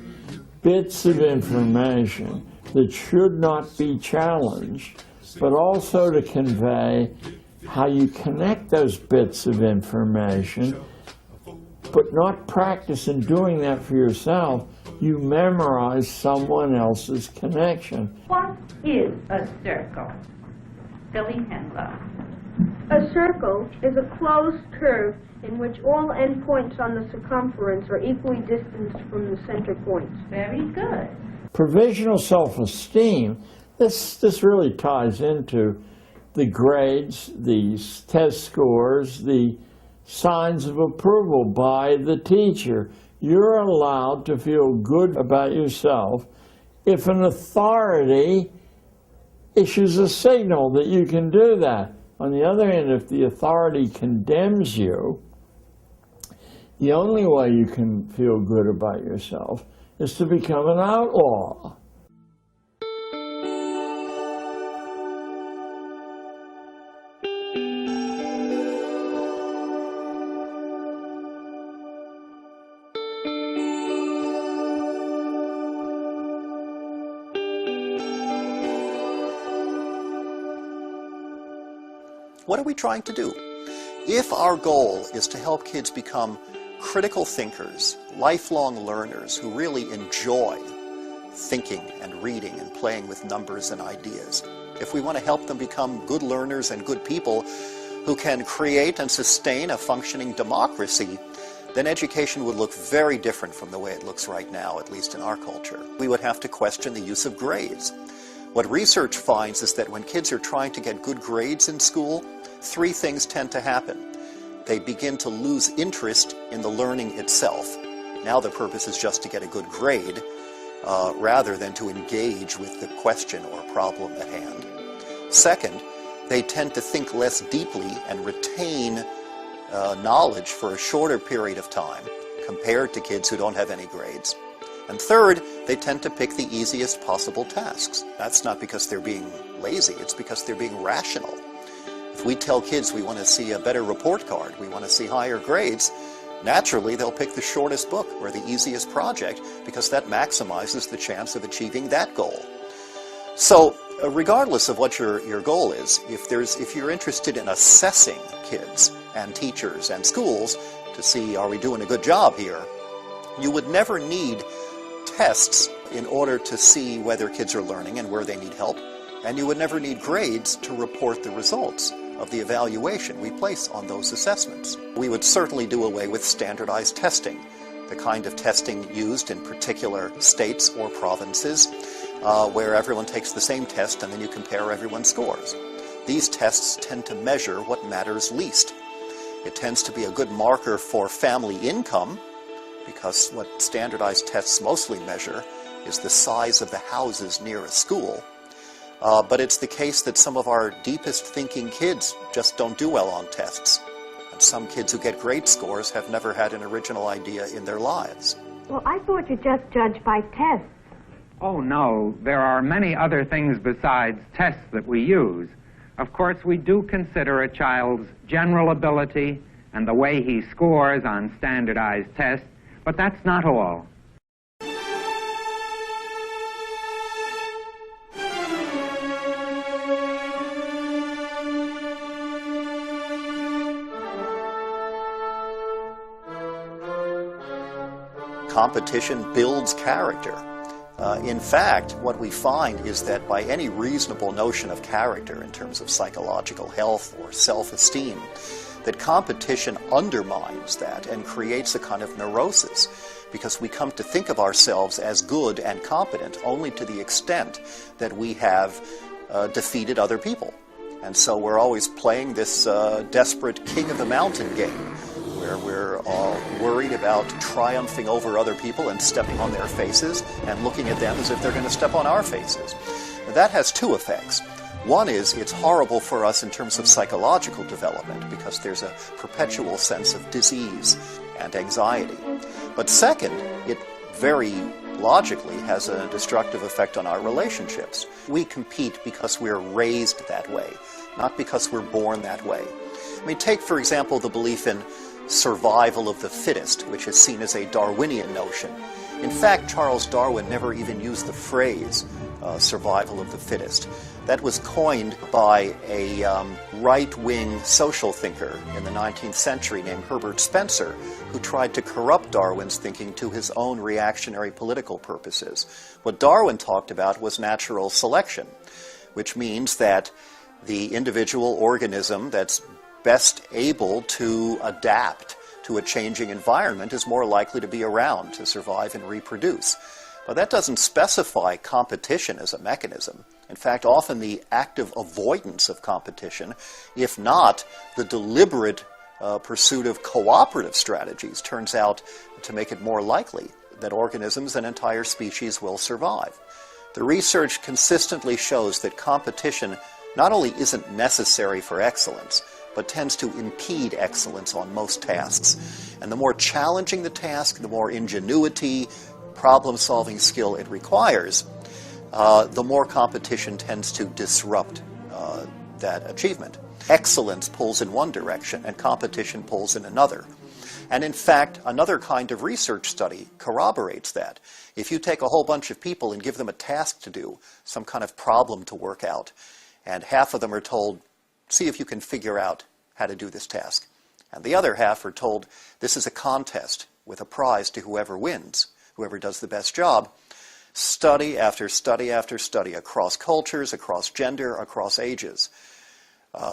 bits of information that should not be challenged, but also to convey how you connect those bits of information, but not practice in doing that for yourself. You memorize someone else's connection. What is a circle? Billy Henlow. A circle is a closed curve in which all endpoints on the circumference are equally distanced from the center points. Very good. Provisional self-esteem, this really ties into the grades, the test scores, the signs of approval by the teacher. You're allowed to feel good about yourself if an authority issues a signal that you can do that. On the other hand, if the authority condemns you, the only way you can feel good about yourself is to become an outlaw. What are we trying to do? If our goal is to help kids become critical thinkers, lifelong learners who really enjoy thinking and reading and playing with numbers and ideas, if we want to help them become good learners and good people who can create and sustain a functioning democracy, then education would look very different from the way it looks right now, at least in our culture. We would have to question the use of grades. What research finds is that when kids are trying to get good grades in school, three things tend to happen. They begin to lose interest in the learning itself. Now the purpose is just to get a good grade rather than to engage with the question or problem at hand. Second, they tend to think less deeply and retain knowledge for a shorter period of time compared to kids who don't have any grades. And third, they tend to pick the easiest possible tasks. That's not because they're being lazy, it's because they're being rational. If we tell kids we want to see a better report card, we want to see higher grades, naturally they'll pick the shortest book or the easiest project because that maximizes the chance of achieving that goal. So regardless of what your goal is, if you're interested in assessing kids and teachers and schools to see are we doing a good job here, you would never need tests in order to see whether kids are learning and where they need help, and you would never need grades to report the results of the evaluation we place on those assessments. We would certainly do away with standardized testing, the kind of testing used in particular states or provinces where everyone takes the same test and then you compare everyone's scores. These tests tend to measure what matters least. It tends to be a good marker for family income because what standardized tests mostly measure is the size of the houses near a school. But it's the case that some of our deepest thinking kids just don't do well on tests. And some kids who get great scores have never had an original idea in their lives. Well, I thought you just judged by tests. Oh, no. There are many other things besides tests that we use. Of course, we do consider a child's general ability and the way he scores on standardized tests, but that's not all. Competition builds character. In fact, what we find is that by any reasonable notion of character in terms of psychological health or self-esteem, that competition undermines that and creates a kind of neurosis, because we come to think of ourselves as good and competent only to the extent that we have defeated other people. And so we're always playing this desperate king of the mountain game, where we're worried about triumphing over other people and stepping on their faces and looking at them as if they're going to step on our faces. Now, that has two effects. One is it's horrible for us in terms of psychological development, because there's a perpetual sense of disease and anxiety. But second, it very logically has a destructive effect on our relationships. We compete because we're raised that way, not because we're born that way. I mean, take, for example, the belief in survival of the fittest, which is seen as a Darwinian notion. In fact, Charles Darwin never even used the phrase survival of the fittest. That was coined by a right-wing social thinker in the 19th century named Herbert Spencer, who tried to corrupt Darwin's thinking to his own reactionary political purposes. What Darwin talked about was natural selection, which means that the individual organism that's best able to adapt to a changing environment is more likely to be around to survive and reproduce. But that doesn't specify competition as a mechanism. In fact, often the active avoidance of competition, if not the deliberate pursuit of cooperative strategies, turns out to make it more likely that organisms and entire species will survive. The research consistently shows that competition not only isn't necessary for excellence, but tends to impede excellence on most tasks. And the more challenging the task, the more ingenuity, problem-solving skill it requires, the more competition tends to disrupt that achievement. Excellence pulls in one direction and competition pulls in another. And in fact, another kind of research study corroborates that. If you take a whole bunch of people and give them a task to do, some kind of problem to work out, and half of them are told, see if you can figure out how to do this task, and the other half are told, this is a contest with a prize to whoever wins, whoever does the best job, study after study after study across cultures, across gender, across ages,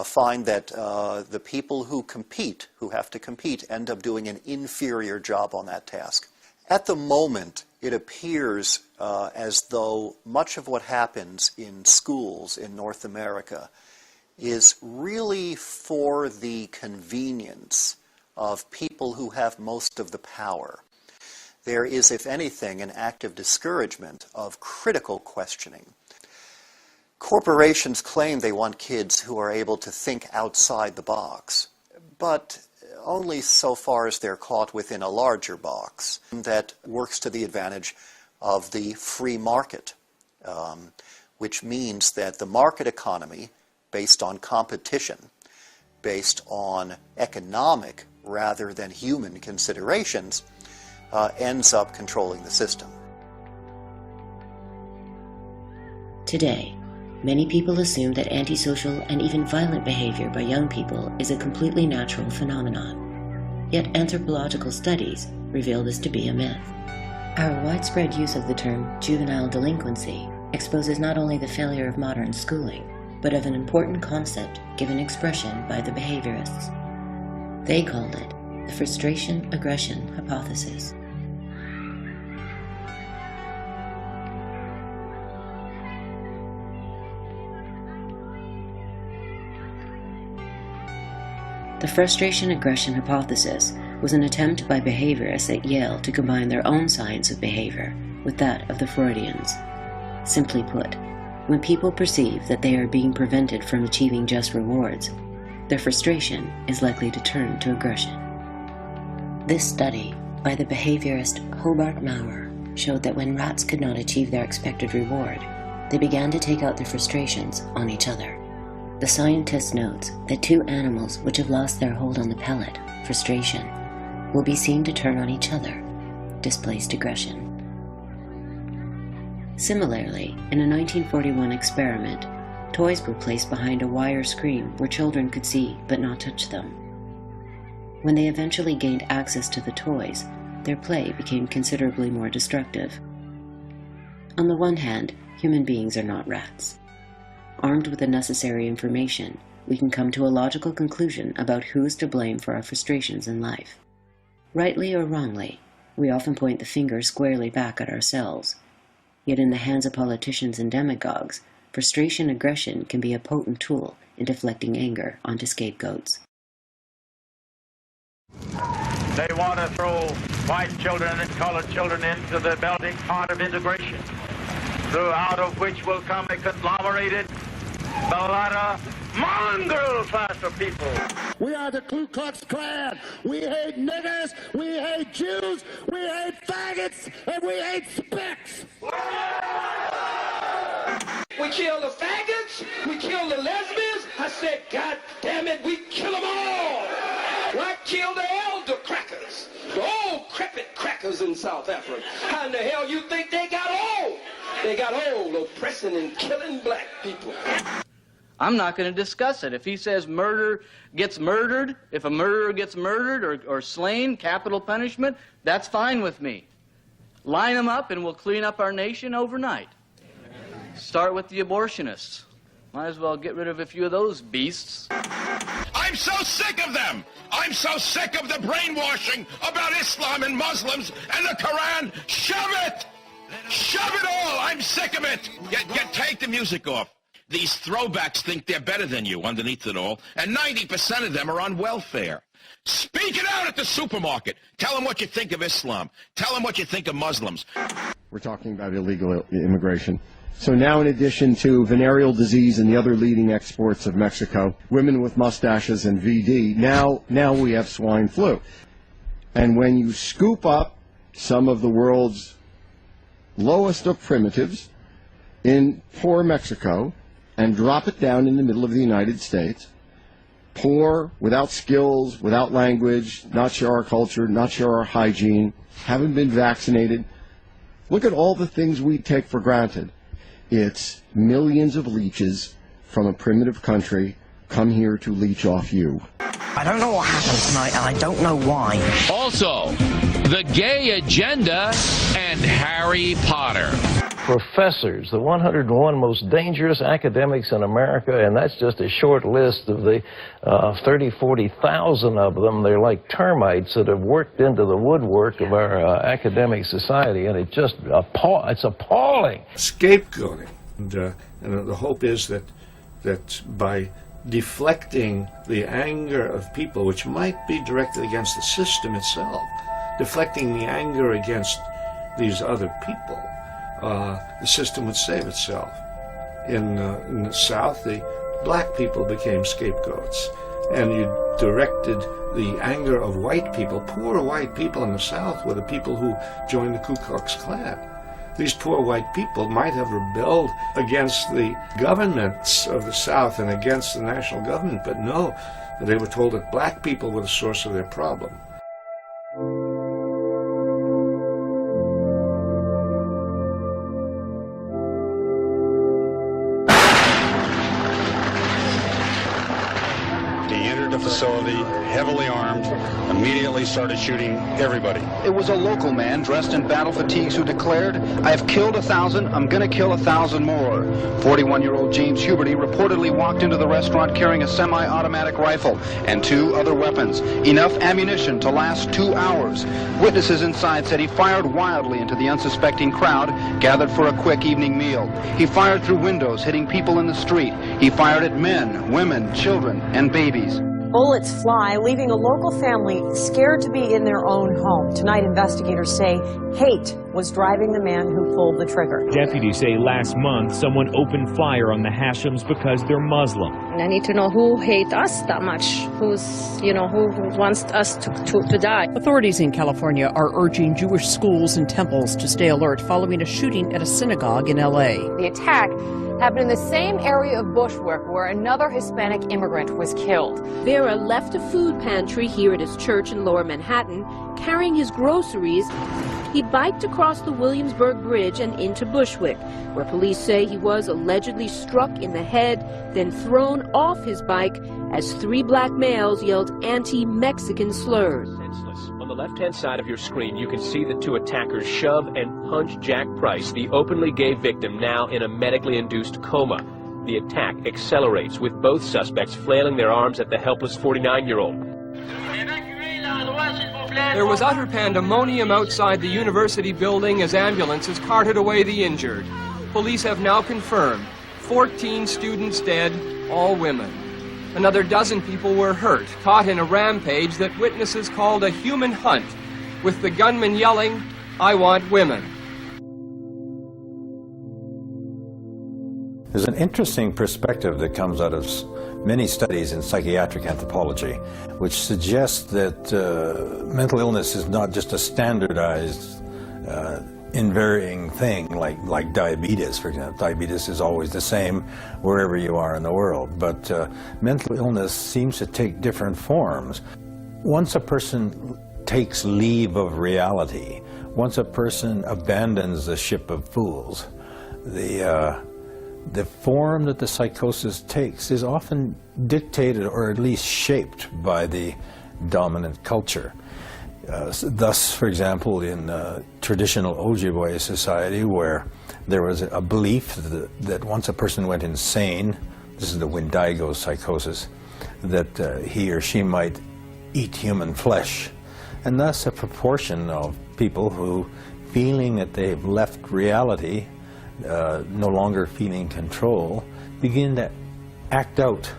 find that the people who have to compete, end up doing an inferior job on that task. At the moment, it appears as though much of what happens in schools in North America is really for the convenience of people who have most of the power. There is, if anything, an active discouragement of critical questioning. Corporations claim they want kids who are able to think outside the box, but only so far as they're caught within a larger box that works to the advantage of the free market, which means that the market economy, based on competition, based on economic rather than human considerations, ends up controlling the system. Today, many people assume that antisocial and even violent behavior by young people is a completely natural phenomenon. Yet anthropological studies reveal this to be a myth. Our widespread use of the term juvenile delinquency exposes not only the failure of modern schooling, but of an important concept given expression by the behaviorists. They called it the frustration-aggression hypothesis. The frustration-aggression hypothesis was an attempt by behaviorists at Yale to combine their own science of behavior with that of the Freudians. Simply put, when people perceive that they are being prevented from achieving just rewards, their frustration is likely to turn to aggression. This study by the behaviorist Hobart Maurer showed that when rats could not achieve their expected reward, they began to take out their frustrations on each other. The scientist notes that two animals which have lost their hold on the pellet, frustration, will be seen to turn on each other, displaced aggression. Similarly, in a 1941 experiment, toys were placed behind a wire screen where children could see but not touch them. When they eventually gained access to the toys, their play became considerably more destructive. On the one hand, human beings are not rats. armed with the necessary information, we can come to a logical conclusion about who is to blame for our frustrations in life. Rightly or wrongly, we often point the finger squarely back at ourselves. Yet in the hands of politicians and demagogues, frustration and aggression can be a potent tool in deflecting anger onto scapegoats. They want to throw white children and colored children into the melting pot of integration, throughout of which will come a conglomerated, mulatto, mongrel class of people. We are the Ku Klux Klan. We hate niggers, we hate Jews, we hate faggots, and we hate spicks. We kill the faggots, we kill the lesbians. I said, God damn it, we kill them all. Why kill the elder crackers, the old crepit crackers in South Africa? How in the hell you think they got old? They got old oppressing and killing black people. I'm not going to discuss it. If he says murder gets murdered, if a murderer gets murdered or slain, capital punishment, that's fine with me. Line them up and we'll clean up our nation overnight. Start with the abortionists. Might as well get rid of a few of those beasts. I'm so sick of them! I'm so sick of the brainwashing about Islam and Muslims and the Quran. Shove it! Shove it all! I'm sick of it! Take the music off. These throwbacks think they're better than you underneath it all, and 90% of them are on welfare. Speak it out at the supermarket. Tell them what you think of Islam. Tell them what you think of Muslims. We're talking about illegal immigration. So now, in addition to venereal disease and the other leading exports of Mexico, women with mustaches and VD, now we have swine flu. And when you scoop up some of the world's lowest of primitives in poor Mexico and drop it down in the middle of the United States, poor, without skills, without language, not sure our culture, not sure our hygiene, haven't been vaccinated, look at all the things we take for granted. It's millions of leeches from a primitive country come here to leech off you. I don't know what happened tonight, and I don't know why. Also, the gay agenda and Harry Potter. Professors, the 101 most dangerous academics in America, and that's just a short list of the 40,000 of them. They're like termites that have worked into the woodwork of our academic society, and it's just it's appalling. Scapegoating, and the hope is that by deflecting the anger of people, which might be directed against the system itself, deflecting the anger against these other people, the system would save itself. In the South, the black people became scapegoats, and you directed the anger of white people. Poor white people in the South were the people who joined the Ku Klux Klan. These poor white people might have rebelled against the governments of the South and against the national government, but no, they were told that black people were the source of their problem. Facility, heavily armed, immediately started shooting everybody. It was a local man dressed in battle fatigues who declared, "I've killed 1,000, I'm gonna kill 1,000 more." 41-year-old James Huberty reportedly walked into the restaurant carrying a semi-automatic rifle and 2 other weapons, enough ammunition to last 2 hours. Witnesses inside said he fired wildly into the unsuspecting crowd gathered for a quick evening meal. He fired through windows, hitting people in the street. He fired at men, women, children, and babies. Bullets fly, leaving a local family scared to be in their own home. Tonight, investigators say hate was driving the man who pulled the trigger. Deputies say last month someone opened fire on the Hashims because they're Muslim. I need to know who hates us that much, who wants us to die. Authorities in California are urging Jewish schools and temples to stay alert following a shooting at a synagogue in L.A. The attack happened in the same area of Bushwick where another Hispanic immigrant was killed. Vera left a food pantry here at his church in Lower Manhattan, carrying his groceries. He biked across the Williamsburg Bridge and into Bushwick, where police say he was allegedly struck in the head, then thrown off his bike as 3 black males yelled anti-Mexican slurs. On the left-hand side of your screen, you can see the 2 attackers shove and punch Jack Price, the openly gay victim, now in a medically induced coma. The attack accelerates, with both suspects flailing their arms at the helpless 49-year-old. There was utter pandemonium outside the university building as ambulances carted away the injured. Police have now confirmed 14 students dead, all women. Another dozen people were hurt, caught in a rampage that witnesses called a human hunt, with the gunman yelling, "I want women." There's an interesting perspective that comes out of many studies in psychiatric anthropology, which suggests that mental illness is not just a standardized, invariant thing like diabetes, for example. Diabetes is always the same wherever you are in the world, but mental illness seems to take different forms. Once a person takes leave of reality, once a person abandons the ship of fools, the form that the psychosis takes is often dictated or at least shaped by the dominant culture. Thus, for example, in traditional Ojibwe society, where there was a belief that once a person went insane, this is the Wendigo psychosis, that he or she might eat human flesh. And thus a proportion of people who, feeling that they've left reality, no longer feeling control, begin to act out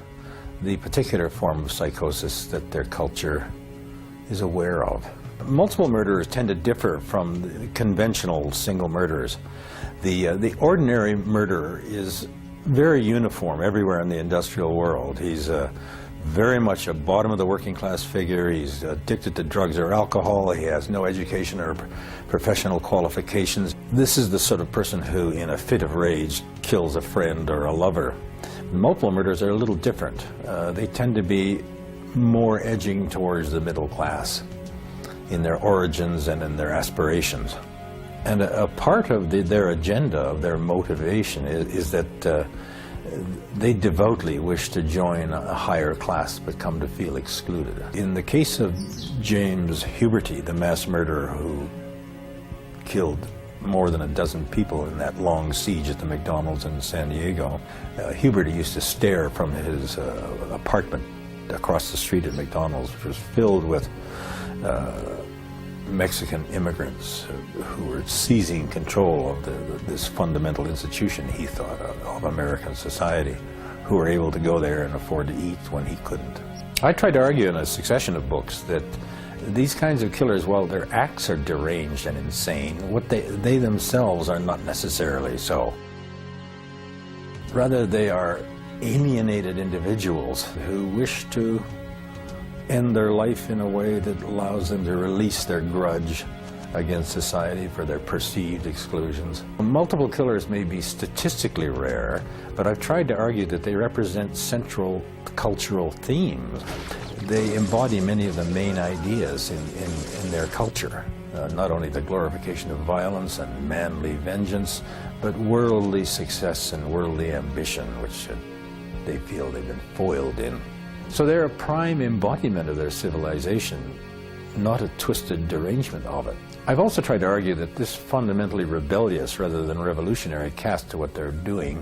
the particular form of psychosis that their culture is aware of. Multiple murderers tend to differ from the conventional single murderers. The ordinary murderer is very uniform everywhere in the industrial world. He's very much a bottom of the working class figure. He's addicted to drugs or alcohol. He has no education or professional qualifications. This is the sort of person who, in a fit of rage, kills a friend or a lover. Multiple murders are a little different. They tend to be more edging towards the middle class in their origins and in their aspirations. And a part of their agenda, of their motivation, is that they devoutly wish to join a higher class but come to feel excluded. In the case of James Huberty, the mass murderer who killed more than a dozen people in that long siege at the McDonald's in San Diego, Huberty used to stare from his apartment across the street at McDonald's, which was filled with Mexican immigrants who were seizing control of this fundamental institution, he thought, of American society, who were able to go there and afford to eat when he couldn't. I tried to argue in a succession of books that these kinds of killers, while their acts are deranged and insane, what they themselves are not necessarily so. Rather, they are alienated individuals who wish to end their life in a way that allows them to release their grudge against society for their perceived exclusions. Multiple killers may be statistically rare, but I've tried to argue that they represent central cultural themes. They embody many of the main ideas in their culture. Not only the glorification of violence and manly vengeance, but worldly success and worldly ambition, which they feel they've been foiled in. So they're a prime embodiment of their civilization, not a twisted derangement of it. I've also tried to argue that this fundamentally rebellious rather than revolutionary cast to what they're doing,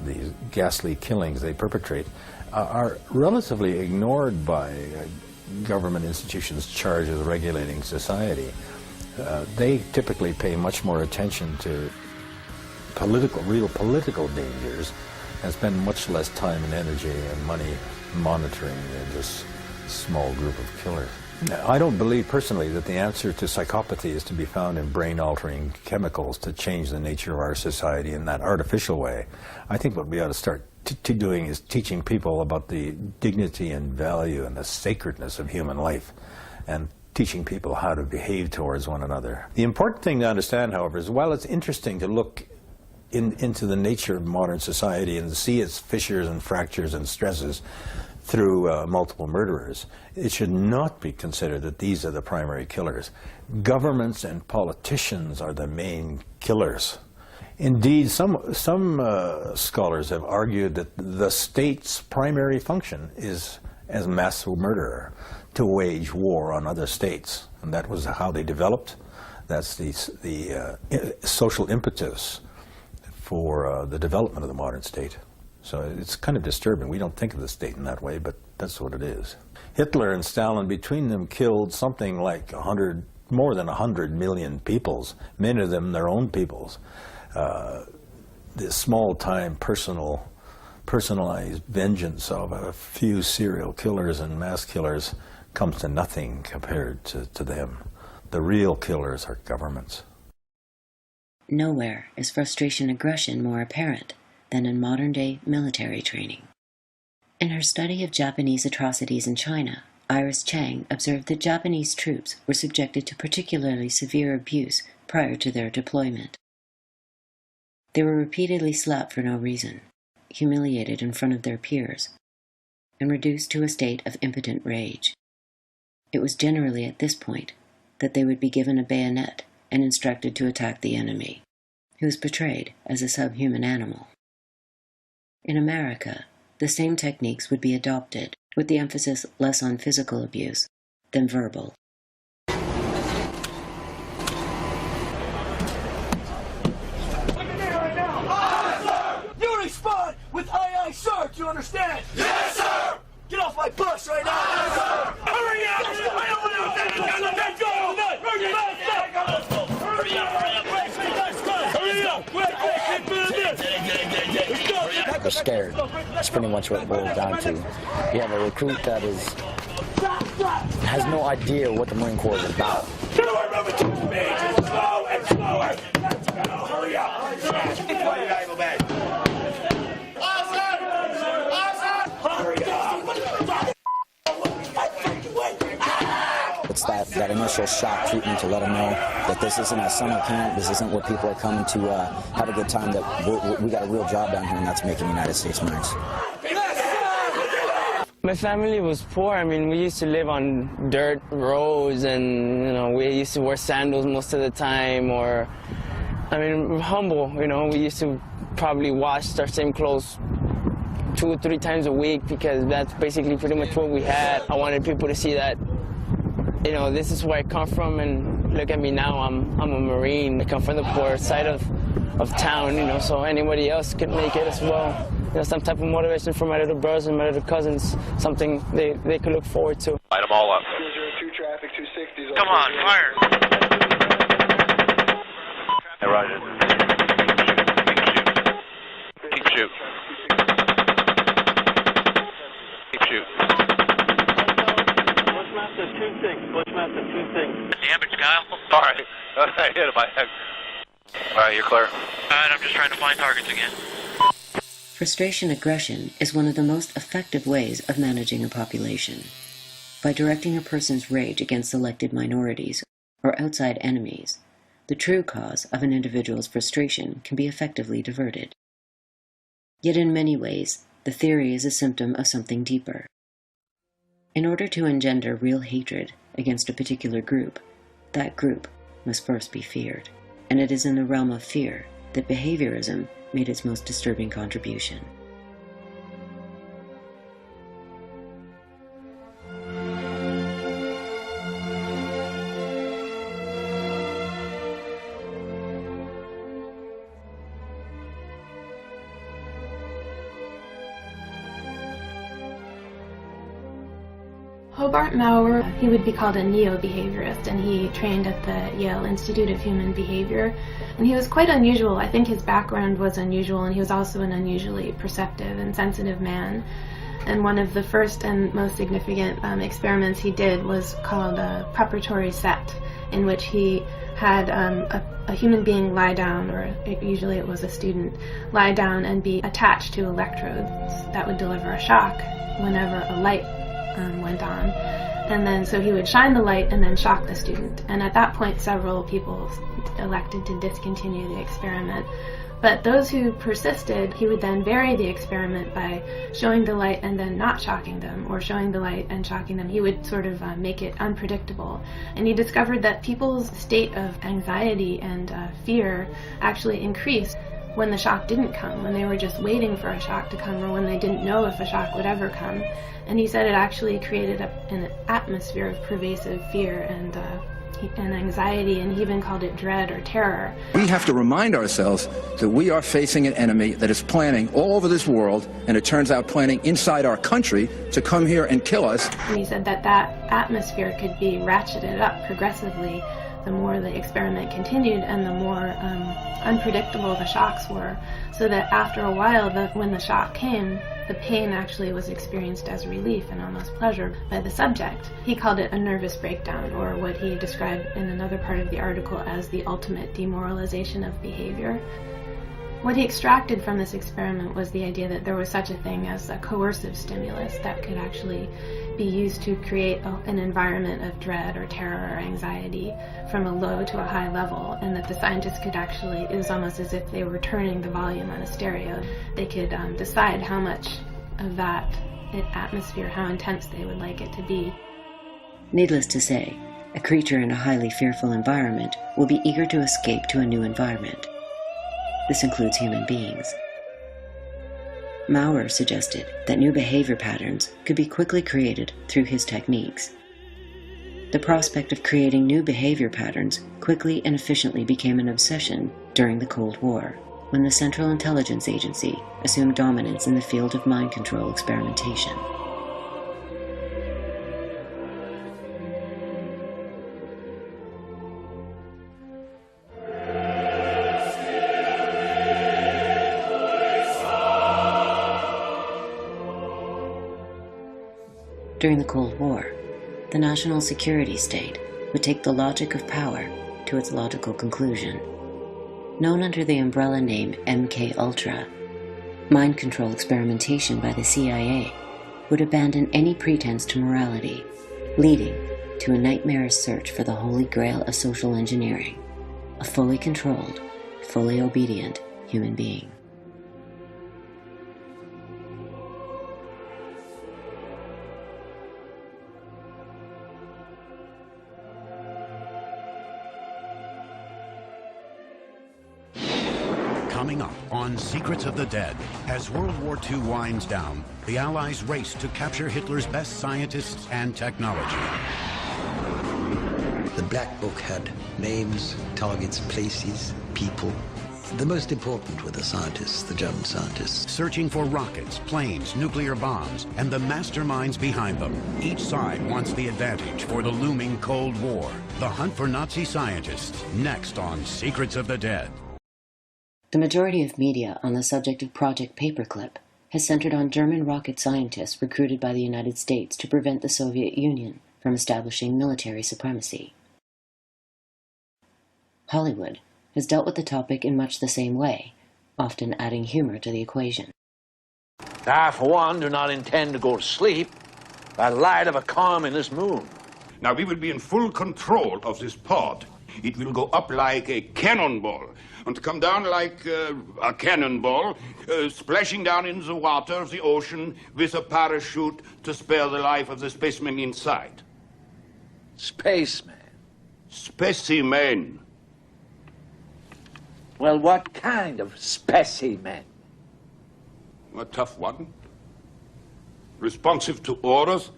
these ghastly killings they perpetrate, are relatively ignored by government institutions charged with regulating society. They typically pay much more attention to real political dangers and spend much less time and energy and money monitoring this small group of killers. Now, I don't believe personally that the answer to psychopathy is to be found in brain-altering chemicals to change the nature of our society in that artificial way. I think what we ought to start doing is teaching people about the dignity and value and the sacredness of human life, and teaching people how to behave towards one another. The important thing to understand, however, is while it's interesting to look into the nature of modern society and see its fissures and fractures and stresses through multiple murderers, it should not be considered that these are the primary killers. Governments and politicians are the main killers. Indeed, some scholars have argued that the state's primary function is, as mass murderer, to wage war on other states. And that was how they developed. That's the social impetus for the development of the modern state. So it's kind of disturbing. We don't think of the state in that way, but that's what it is. Hitler and Stalin, between them, killed something like more than 100 million peoples, many of them their own peoples. This small-time personalized vengeance of a few serial killers and mass killers comes to nothing compared to them. The real killers are governments. Nowhere is frustration aggression more apparent than in modern-day military training. In her study of Japanese atrocities in China, Iris Chang observed that Japanese troops were subjected to particularly severe abuse prior to their deployment. They were repeatedly slapped for no reason, humiliated in front of their peers, and reduced to a state of impotent rage. It was generally at this point that they would be given a bayonet and instructed to attack the enemy, who was portrayed as a subhuman animal. In America, the same techniques would be adopted, with the emphasis less on physical abuse than verbal. You respond with aye, aye, sir. Do you understand? Yes, sir. Get off my bus right now. Yes, sir. Hurry up! I don't want to let's go! Hurry up! They're scared. That's pretty much what it boils down to. You have a recruit that has no idea what the Marine Corps is about. Remember 2 pages. Slow and slower. Let's go. Hurry up. It's that initial shock treatment to let them know that this isn't a summer camp, this isn't where people are coming to have a good time, that we got a real job down here, and that's making United States Marines. My family was poor. I mean, we used to live on dirt roads, and, you know, we used to wear sandals most of the time, or, I mean, we're humble, you know. We used to probably wash our same clothes 2 or 3 times a week, because that's basically pretty much what we had. I wanted people to see that, you know, this is where I come from, and look at me now, I'm a Marine. I come from the poor side of town, you know, so anybody else could make it as well. You know, some type of motivation for my little brothers and my little cousins, something they could look forward to. Light them all up. 202 traffic, 260. Come on, fire! Hey, Roger. Keep shoot. Keep shoot. Bushmaster 2-6. Bushmaster 2-6. Damage, Kyle. All right. I hit him. All right, you're clear. All right, I'm just trying to find targets again. Frustration aggression is one of the most effective ways of managing a population. By directing a person's rage against selected minorities or outside enemies, the true cause of an individual's frustration can be effectively diverted. Yet in many ways, the theory is a symptom of something deeper. In order to engender real hatred against a particular group, that group must first be feared. And it is in the realm of fear that behaviorism made its most disturbing contribution. Hobart Maurer, he would be called a neo-behaviorist, and he trained at the Yale Institute of Human Behavior. And he was quite unusual. I think his background was unusual, and he was also an unusually perceptive and sensitive man. And one of the first and most significant experiments he did was called a preparatory set, in which he had a human being lie down, or usually it was a student, lie down and be attached to electrodes that would deliver a shock whenever a light went on. And then so he would shine the light and then shock the student. And at that point several people elected to discontinue the experiment. But those who persisted, he would then vary the experiment by showing the light and then not shocking them, or showing the light and shocking them. He would sort of make it unpredictable. And he discovered that people's state of anxiety and fear actually increased when the shock didn't come, when they were just waiting for a shock to come, or when they didn't know if a shock would ever come. And he said it actually created an atmosphere of pervasive fear and anxiety, and he even called it dread or terror. We have to remind ourselves that we are facing an enemy that is planning all over this world, and it turns out planning inside our country to come here and kill us. And he said that that atmosphere could be ratcheted up progressively the more the experiment continued and the more unpredictable the shocks were, so that after a while, when the shock came, the pain actually was experienced as relief and almost pleasure by the subject. He called it a nervous breakdown, or what he described in another part of the article as the ultimate demoralization of behavior. What he extracted from this experiment was the idea that there was such a thing as a coercive stimulus that could actually be used to create an environment of dread or terror or anxiety from a low to a high level, and that the scientists could actually, it was almost as if they were turning the volume on a stereo. They could decide how much of that atmosphere, how intense they would like it to be. Needless to say, a creature in a highly fearful environment will be eager to escape to a new environment. This includes human beings. Maurer suggested that new behavior patterns could be quickly created through his techniques. The prospect of creating new behavior patterns quickly and efficiently became an obsession during the Cold War, when the Central Intelligence Agency assumed dominance in the field of mind control experimentation. During the Cold War, the national security state would take the logic of power to its logical conclusion. Known under the umbrella name MK-Ultra, mind control experimentation by the CIA would abandon any pretense to morality, leading to a nightmarish search for the holy grail of social engineering, a fully controlled, fully obedient human being. Coming up on Secrets of the Dead, as World War II winds down, the Allies race to capture Hitler's best scientists and technology. The Black Book had names, targets, places, people. The most important were the scientists, the German scientists. Searching for rockets, planes, nuclear bombs, and the masterminds behind them. Each side wants the advantage for the looming Cold War. The hunt for Nazi scientists, next on Secrets of the Dead. The majority of media on the subject of Project Paperclip has centered on German rocket scientists recruited by the United States to prevent the Soviet Union from establishing military supremacy. Hollywood has dealt with the topic in much the same way, often adding humor to the equation. I, for one, do not intend to go to sleep by the light of a communist moon. Now, we will be in full control of this pod. It will go up like a cannonball and come down like a cannonball, splashing down in the water of the ocean with a parachute to spare the life of the spaceman inside. Spaceman? Specimen. Well, what kind of specimen? A tough one. Responsive to orders.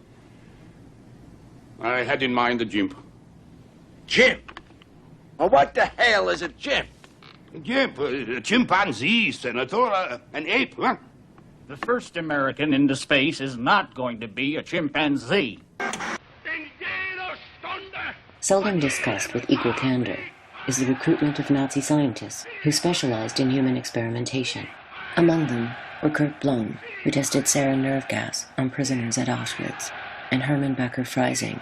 I had in mind a chimp. Chimp? Well, what the hell is a chimp? Chimp, a chimpanzee, Senator, an ape, huh? The first American into space is not going to be a chimpanzee. Seldom discussed with equal candor is the recruitment of Nazi scientists who specialized in human experimentation. Among them were Kurt Blome, who tested sarin nerve gas on prisoners at Auschwitz, and Hermann Becker-Freising,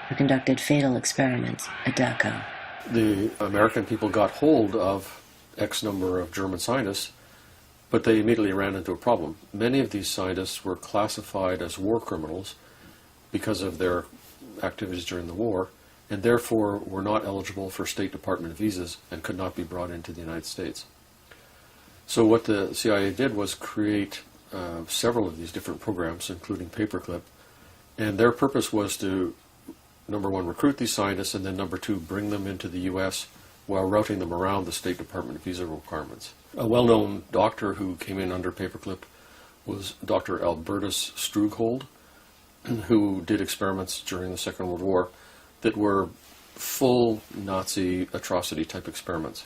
who conducted fatal experiments at Dachau. The American people got hold of X number of German scientists, but they immediately ran into a problem. Many of these scientists were classified as war criminals because of their activities during the war, and therefore were not eligible for State Department visas and could not be brought into the United States. So what the CIA did was create several of these different programs, including Paperclip, and their purpose was to, number one, recruit these scientists, and then number two, bring them into the U.S. while routing them around the State Department visa requirements. A well-known doctor who came in under Paperclip was Dr. Albertus Strughold, who did experiments during the Second World War that were full Nazi atrocity type experiments.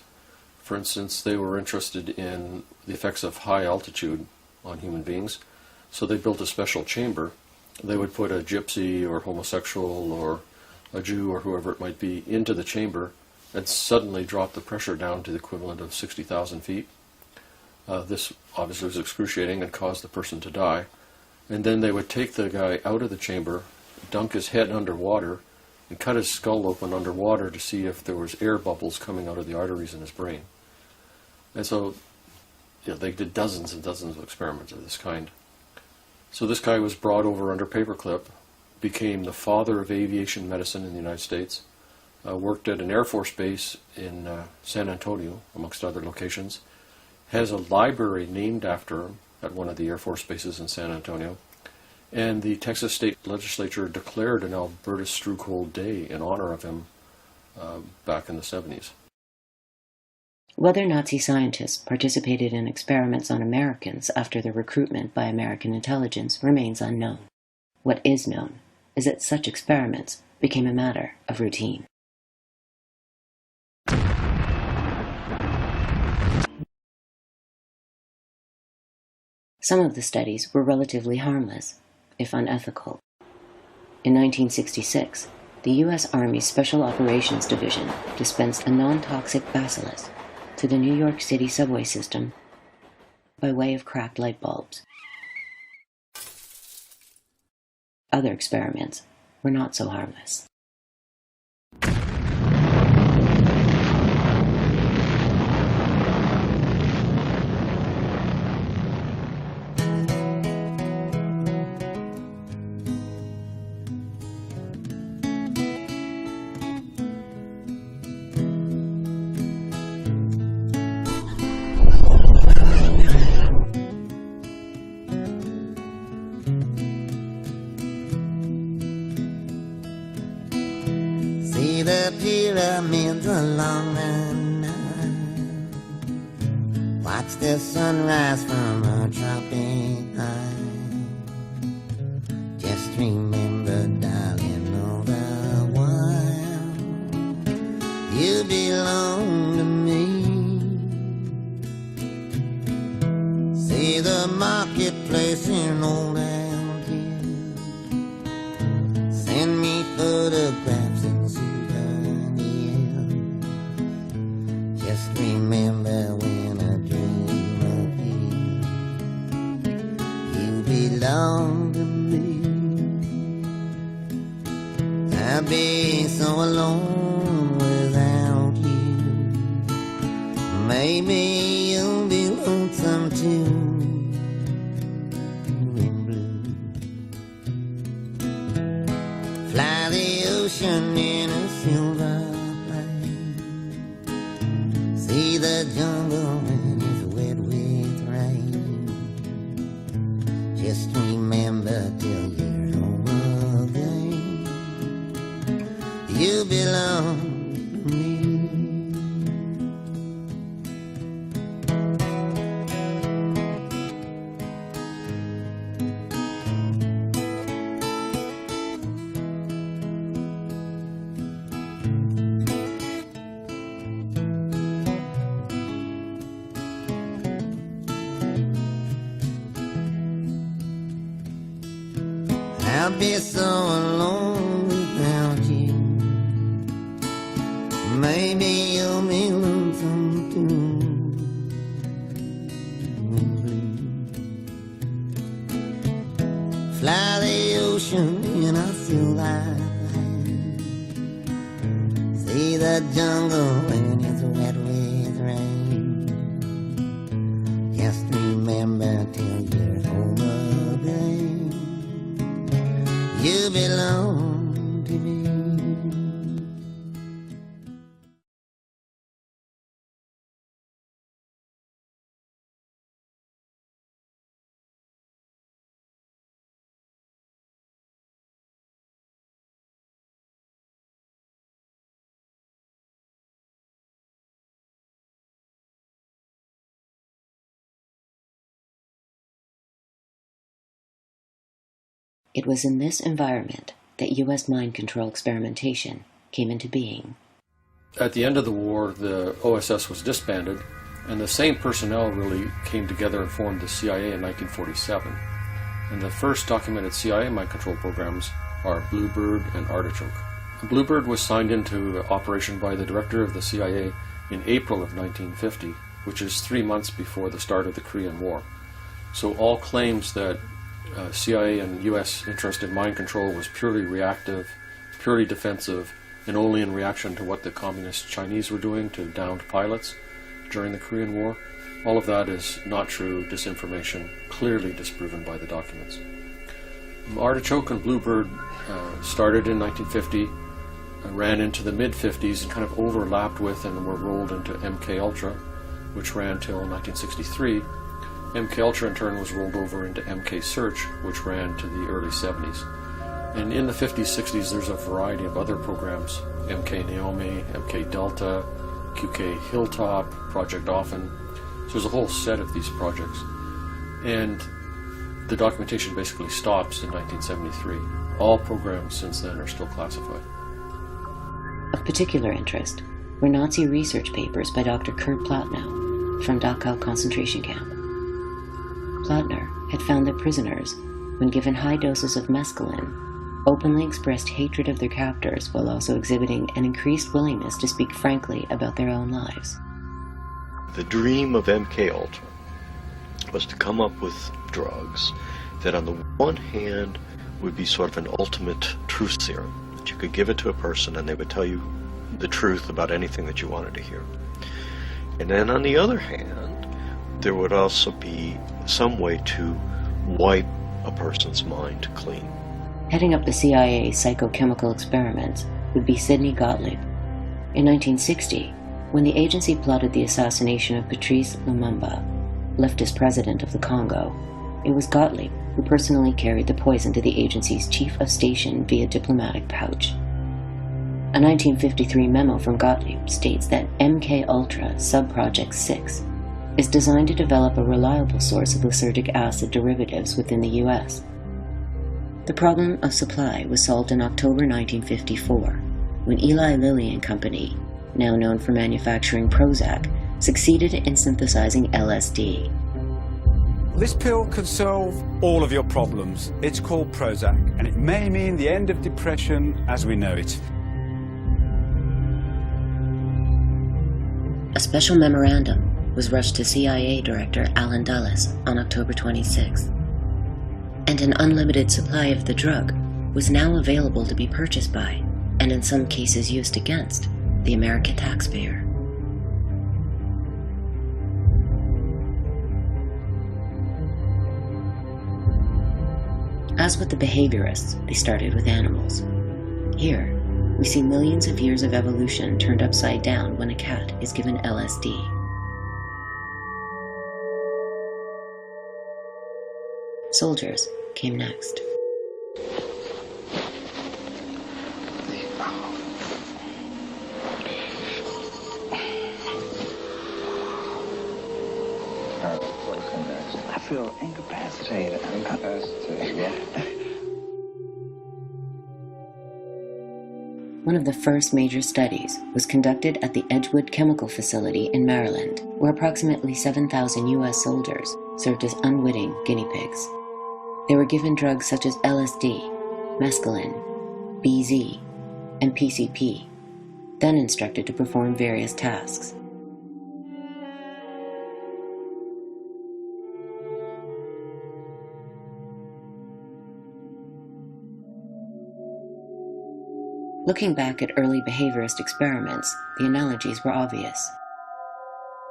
For instance, they were interested in the effects of high altitude on human beings, so they built a special chamber. They would put a gypsy or homosexual or a Jew or whoever it might be into the chamber and suddenly drop the pressure down to the equivalent of 60,000 feet. This obviously was excruciating and caused the person to die. And then they would take the guy out of the chamber, dunk his head underwater, and cut his skull open underwater to see if there was air bubbles coming out of the arteries in his brain. And so they did dozens and dozens of experiments of this kind. So this guy was brought over under paperclip, became the father of aviation medicine in the United States, worked at an Air Force base in San Antonio, amongst other locations, has a library named after him at one of the Air Force bases in San Antonio, and the Texas State Legislature declared an Albertus Strucold Day in honor of him back in the 70s. Whether Nazi scientists participated in experiments on Americans after their recruitment by American intelligence remains unknown. What is known is that such experiments became a matter of routine. Some of the studies were relatively harmless, if unethical. In 1966, the U.S. Army's Special Operations Division dispensed a non-toxic bacillus to the New York City subway system by way of cracked light bulbs. Other experiments were not so harmless. The pyramids along the Nile. Watch the sunrise from a tropic island. Just remember, darling, all the while you belong to me. See the marketplace in old Algiers. Send me photographs and see. Remember when I dream of you, you belong to me. I'd be so alone without you. Maybe you'll be lonesome too. In blue, fly the ocean in a silver. See the jungle when it's wet with rain. Just remember till you're home again, you belong to me. I'll be so alone without you. Maybe you'll be lonesome too. Fly the ocean in a silver plane. See the jungle when it's wet with rain. Just remember till you're home again, you belong to me. It was in this environment that U.S. mind control experimentation came into being. At the end of the war, the OSS was disbanded, and the same personnel really came together and formed the CIA in 1947. And the first documented CIA mind control programs are Bluebird and Artichoke. Bluebird was signed into operation by the director of the CIA in April of 1950, which is 3 months before the start of the Korean War. So all claims that CIA and US interest in mind control was purely reactive, purely defensive, and only in reaction to what the communist Chinese were doing to downed pilots during the Korean War, all of that is not true, disinformation, clearly disproven by the documents. Artichoke and Bluebird started in 1950, ran into the mid-50s and kind of overlapped with and were rolled into MK Ultra, which ran till 1963. MK Ultra in turn was rolled over into MK Search, which ran to the early 70s. And in the 50s, 60s, there's a variety of other programs, MK Naomi, MK Delta, QK Hilltop, Project Often. So there's a whole set of these projects. And the documentation basically stops in 1973. All programs since then are still classified. Of particular interest were Nazi research papers by Dr. Kurt Platnow from Dachau concentration camp. Platner had found that prisoners, when given high doses of mescaline, openly expressed hatred of their captors while also exhibiting an increased willingness to speak frankly about their own lives. The dream of MK Ultra was to come up with drugs that on the one hand would be sort of an ultimate truth serum, that you could give it to a person and they would tell you the truth about anything that you wanted to hear. And then on the other hand, there would also be some way to wipe a person's mind clean. Heading up the CIA's psychochemical experiments would be Sidney Gottlieb. In 1960, when the agency plotted the assassination of Patrice Lumumba, leftist president of the Congo, it was Gottlieb who personally carried the poison to the agency's chief of station via diplomatic pouch. A 1953 memo from Gottlieb states that MK Ultra Subproject 6 is designed to develop a reliable source of lysergic acid derivatives within the U.S. The problem of supply was solved in October 1954, when Eli Lilly and Company, now known for manufacturing Prozac, succeeded in synthesizing LSD. This pill can solve all of your problems. It's called Prozac, and it may mean the end of depression as we know it. A special memorandum was rushed to CIA Director Alan Dulles on October 26, and an unlimited supply of the drug was now available to be purchased by, and in some cases used against, the American taxpayer. As with the behaviorists, they started with animals. Here, we see millions of years of evolution turned upside down when a cat is given LSD. Soldiers came next. I feel incapacitated. Yeah. One of the first major studies was conducted at the Edgewood Chemical Facility in Maryland, where approximately 7,000 U.S. soldiers served as unwitting guinea pigs. They were given drugs such as LSD, mescaline, BZ, and PCP, then instructed to perform various tasks. Looking back at early behaviorist experiments, the analogies were obvious.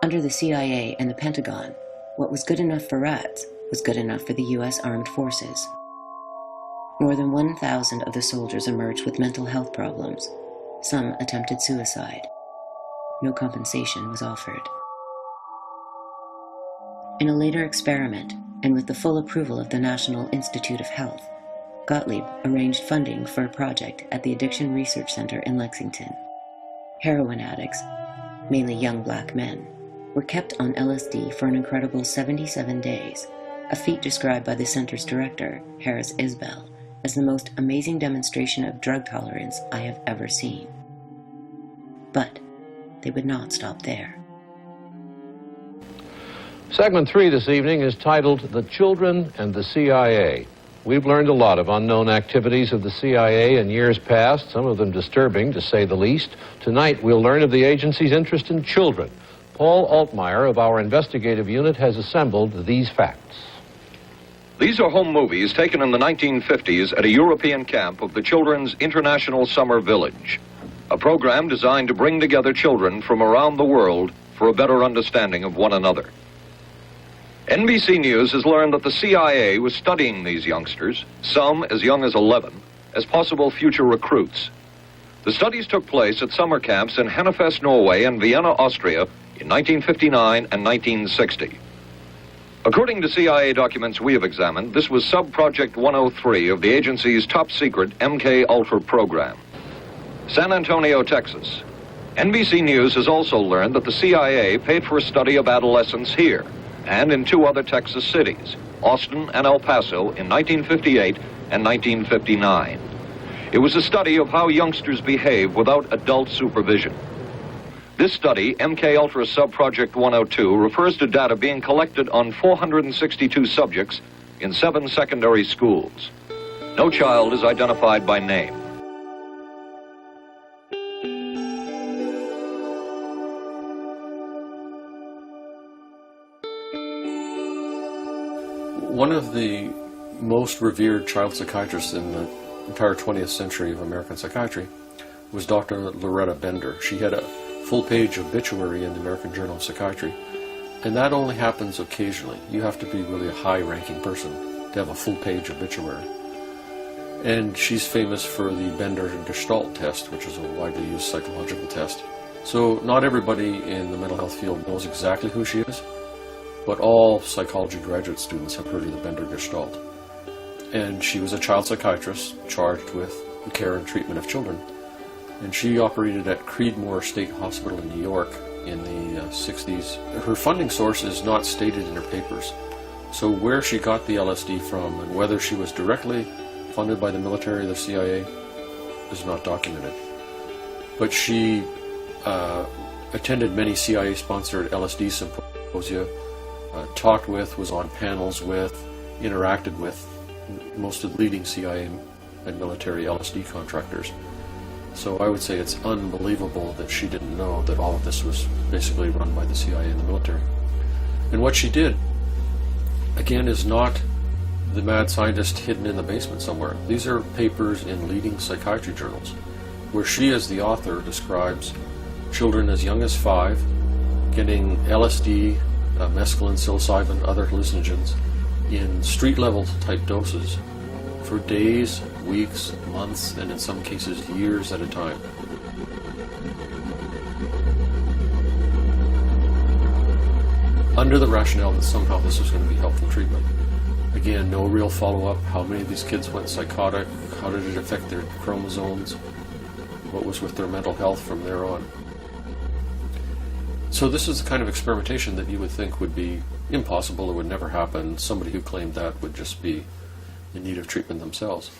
Under the CIA and the Pentagon, what was good enough for rats was good enough for the U.S. Armed Forces. More than 1,000 of the soldiers emerged with mental health problems. Some attempted suicide. No compensation was offered. In a later experiment, and with the full approval of the National Institute of Health, Gottlieb arranged funding for a project at the Addiction Research Center in Lexington. Heroin addicts, mainly young black men, were kept on LSD for an incredible 77 days, a feat described by the center's director, Harris Isbell, as the most amazing demonstration of drug tolerance I have ever seen. But they would not stop there. Segment 3 this evening is titled The Children and the CIA. We've learned a lot of unknown activities of the CIA in years past, some of them disturbing, to say the least. Tonight, we'll learn of the agency's interest in children. Paul Altmaier of our investigative unit has assembled these facts. These are home movies taken in the 1950s at a European camp of the Children's International Summer Village, a program designed to bring together children from around the world for a better understanding of one another. NBC News has learned that the CIA was studying these youngsters, some as young as 11, as possible future recruits. The studies took place at summer camps in Hannefest, Norway, and Vienna, Austria, in 1959 and 1960. According to CIA documents we have examined, this was Sub-Project 103 of the agency's top-secret MK Ultra program. San Antonio, Texas. NBC News has also learned that the CIA paid for a study of adolescence here and in 2 other Texas cities, Austin and El Paso, in 1958 and 1959. It was a study of how youngsters behave without adult supervision. This study, MK Ultra Sub-Project 102, refers to data being collected on 462 subjects in 7 secondary schools. No child is identified by name. One of the most revered child psychiatrists in the entire 20th century of American psychiatry was Dr. Loretta Bender. She had a full-page obituary in the American Journal of Psychiatry, and that only happens occasionally. You have to be really a high-ranking person to have a full-page obituary. And she's famous for the Bender Gestalt test, which is a widely used psychological test. So not everybody in the mental health field knows exactly who she is, but all psychology graduate students have heard of the Bender Gestalt. And she was a child psychiatrist charged with the care and treatment of children. And she operated at Creedmoor State Hospital in New York in the 60s. Her funding source is not stated in her papers. So where she got the LSD from and whether she was directly funded by the military or the CIA is not documented. But she attended many CIA-sponsored LSD symposia, talked with, was on panels with, interacted with most of the leading CIA and military LSD contractors. So I would say it's unbelievable that she didn't know that all of this was basically run by the CIA and the military. And what she did, again, is not the mad scientist hidden in the basement somewhere. These are papers in leading psychiatry journals, where she, as the author, describes children as young as 5 getting LSD, mescaline, psilocybin, other hallucinogens in street-level type doses for days, weeks, months, and in some cases years at a time. Under the rationale that somehow this was going to be helpful treatment. Again, no real follow-up. How many of these kids went psychotic? How did it affect their chromosomes? What was with their mental health from there on? So this is the kind of experimentation that you would think would be impossible, it would never happen. Somebody who claimed that would just be in need of treatment themselves.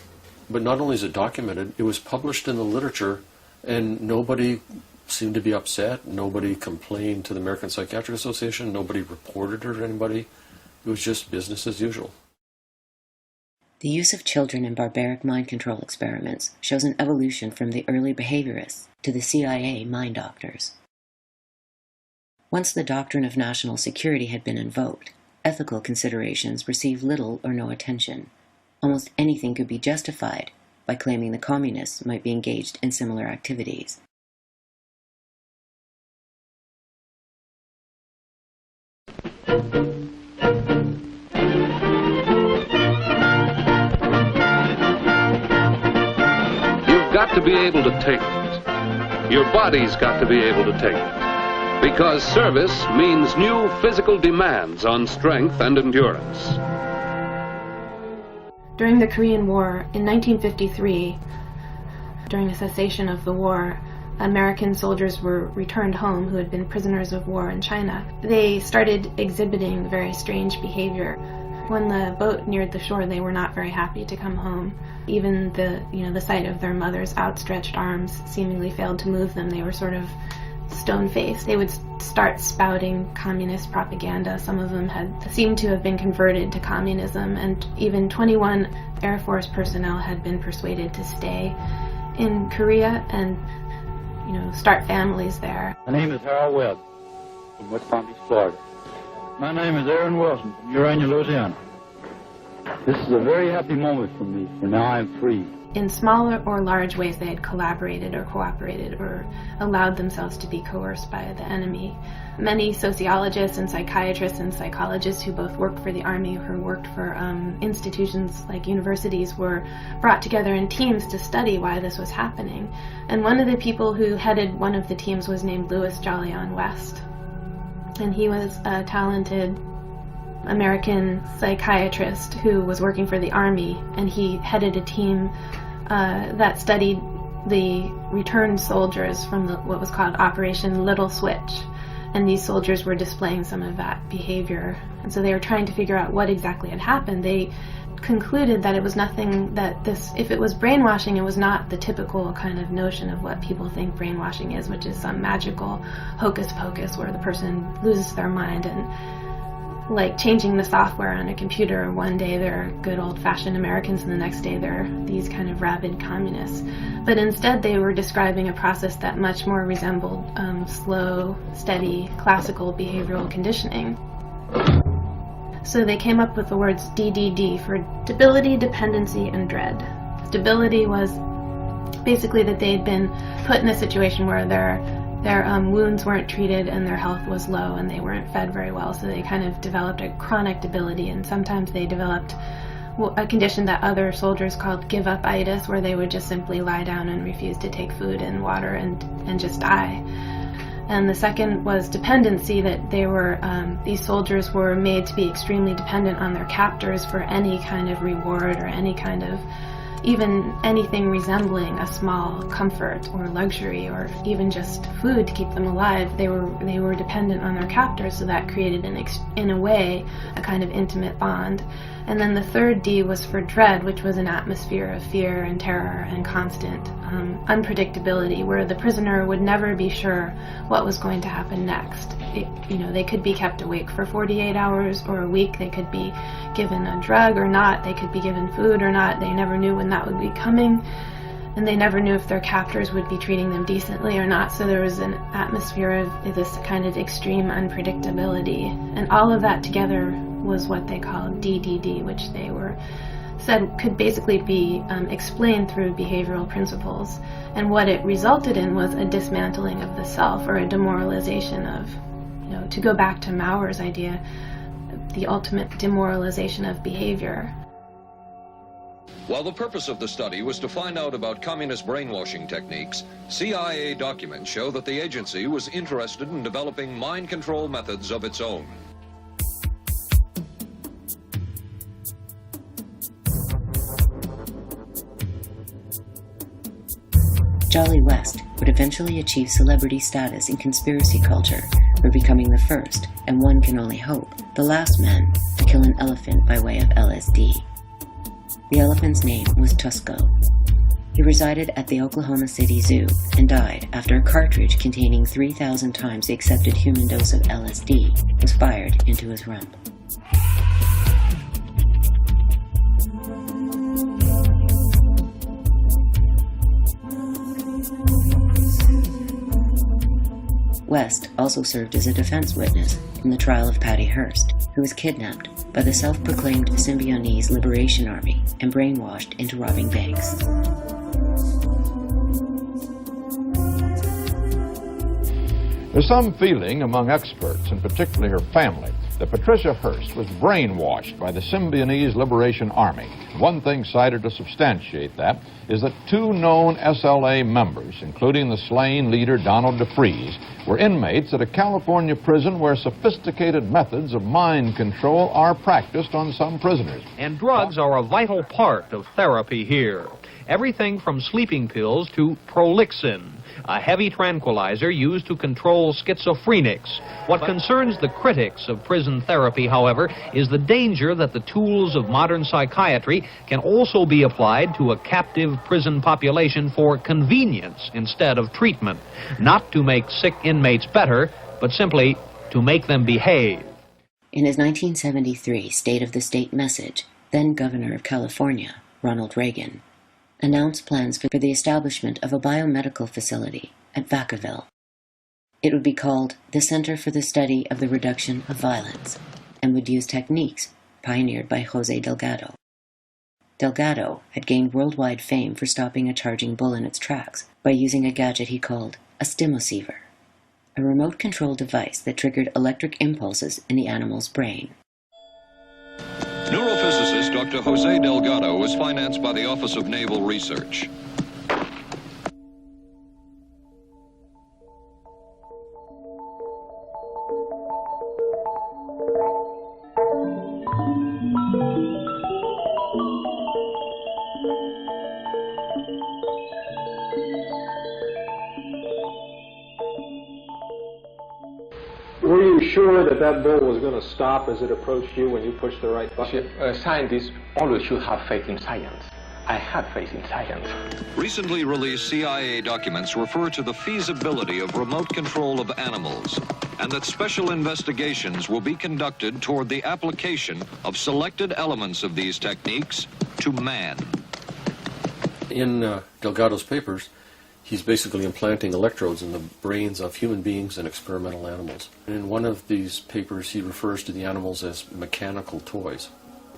But not only is it documented, it was published in the literature, and nobody seemed to be upset. Nobody complained to the American Psychiatric Association. Nobody reported it to anybody. It was just business as usual. The use of children in barbaric mind control experiments shows an evolution from the early behaviorists to the CIA mind doctors. Once the doctrine of national security had been invoked, ethical considerations received little or no attention. Almost anything could be justified by claiming the communists might be engaged in similar activities. You've got to be able to take it. Your body's got to be able to take it. Because service means new physical demands on strength and endurance. During the Korean War, in 1953, during the cessation of the war, American soldiers were returned home who had been prisoners of war in China. They started exhibiting very strange behavior. When the boat neared the shore, they were not very happy to come home. Even the sight of their mother's outstretched arms seemingly failed to move them. They were sort of stone-faced. They would start spouting communist propaganda. Some of them had seemed to have been converted to communism, and even 21 Air Force personnel had been persuaded to stay in Korea and, start families there. My name is Harold Webb from West Palm Beach, Florida. My name is Aaron Wilson from Urania, Louisiana. This is a very happy moment for me, for now I'm free. In smaller or large ways, they had collaborated or cooperated or allowed themselves to be coerced by the enemy. Many sociologists and psychiatrists and psychologists who both worked for the army or worked for institutions like universities were brought together in teams to study why this was happening. And one of the people who headed one of the teams was named Louis Jolyon West. And he was a talented American psychiatrist who was working for the army, and he headed a team that studied the returned soldiers from what was called Operation Little Switch. And these soldiers were displaying some of that behavior. And so they were trying to figure out what exactly had happened. They concluded that it was nothing, if it was brainwashing, it was not the typical kind of notion of what people think brainwashing is, which is some magical hocus pocus where the person loses their mind and like changing the software on a computer. One day they're good old-fashioned Americans and the next day they're these kind of rabid communists. But instead they were describing a process that much more resembled slow, steady, classical behavioral conditioning. So they came up with the words DDD for debility, dependency, and dread. Stability was basically that they'd been put in a situation where their wounds weren't treated and their health was low and they weren't fed very well, so they kind of developed a chronic debility, and sometimes they developed a condition that other soldiers called give-up-itis, where they would just simply lie down and refuse to take food and water and just die. And the second was dependency, that they were these soldiers were made to be extremely dependent on their captors for any kind of reward or any kind of even anything resembling a small comfort or luxury or even just food to keep them alive. They were dependent on their captors, so that created in a way a kind of intimate bond. And then the third D was for dread, which was an atmosphere of fear and terror and constant unpredictability, where the prisoner would never be sure what was going to happen next. They could be kept awake for 48 hours or a week. They could be given a drug or not. They could be given food or not. They never knew when that would be coming. And they never knew if their captors would be treating them decently or not. So there was an atmosphere of this kind of extreme unpredictability. And all of that together was what they called DDD, which they said could basically be explained through behavioral principles. And what it resulted in was a dismantling of the self, or a demoralization of, to go back to Maurer's idea, the ultimate demoralization of behavior. While the purpose of the study was to find out about communist brainwashing techniques, CIA documents show that the agency was interested in developing mind control methods of its own. Jolly West would eventually achieve celebrity status in conspiracy culture for becoming the first, and one can only hope, the last man to kill an elephant by way of LSD. The elephant's name was Tusco. He resided at the Oklahoma City Zoo and died after a cartridge containing 3,000 times the accepted human dose of LSD was fired into his rump. West also served as a defense witness in the trial of Patty Hearst, who was kidnapped by the self-proclaimed Symbionese Liberation Army and brainwashed into robbing banks. There's some feeling among experts, and particularly her family, that Patricia Hearst was brainwashed by the Symbionese Liberation Army. One thing cited to substantiate that is that 2 known SLA members, including the slain leader Donald DeFreeze, were inmates at a California prison where sophisticated methods of mind control are practiced on some prisoners. And drugs are a vital part of therapy here. everything from sleeping pills to prolixin, a heavy tranquilizer used to control schizophrenics. What concerns the critics of prison therapy, however, is the danger that the tools of modern psychiatry can also be applied to a captive prison population for convenience instead of treatment, not to make sick inmates better, but simply to make them behave. In his 1973 State of the State message, then Governor of California, Ronald Reagan, announced plans for the establishment of a biomedical facility at Vacaville. It would be called the Center for the Study of the Reduction of Violence, and would use techniques pioneered by José Delgado. Delgado had gained worldwide fame for stopping a charging bull in its tracks by using a gadget he called a stimoceiver, a remote-controlled device that triggered electric impulses in the animal's brain. Neurophysicist Dr. José Delgado was financed by the Office of Naval Research. Were you sure that that bull was going to stop as it approached you when you pushed the right button? Scientists always should have faith in science. I have faith in science. Recently released CIA documents refer to the feasibility of remote control of animals, and that special investigations will be conducted toward the application of selected elements of these techniques to man. In Delgado's papers, he's basically implanting electrodes in the brains of human beings and experimental animals. In one of these papers, he refers to the animals as mechanical toys.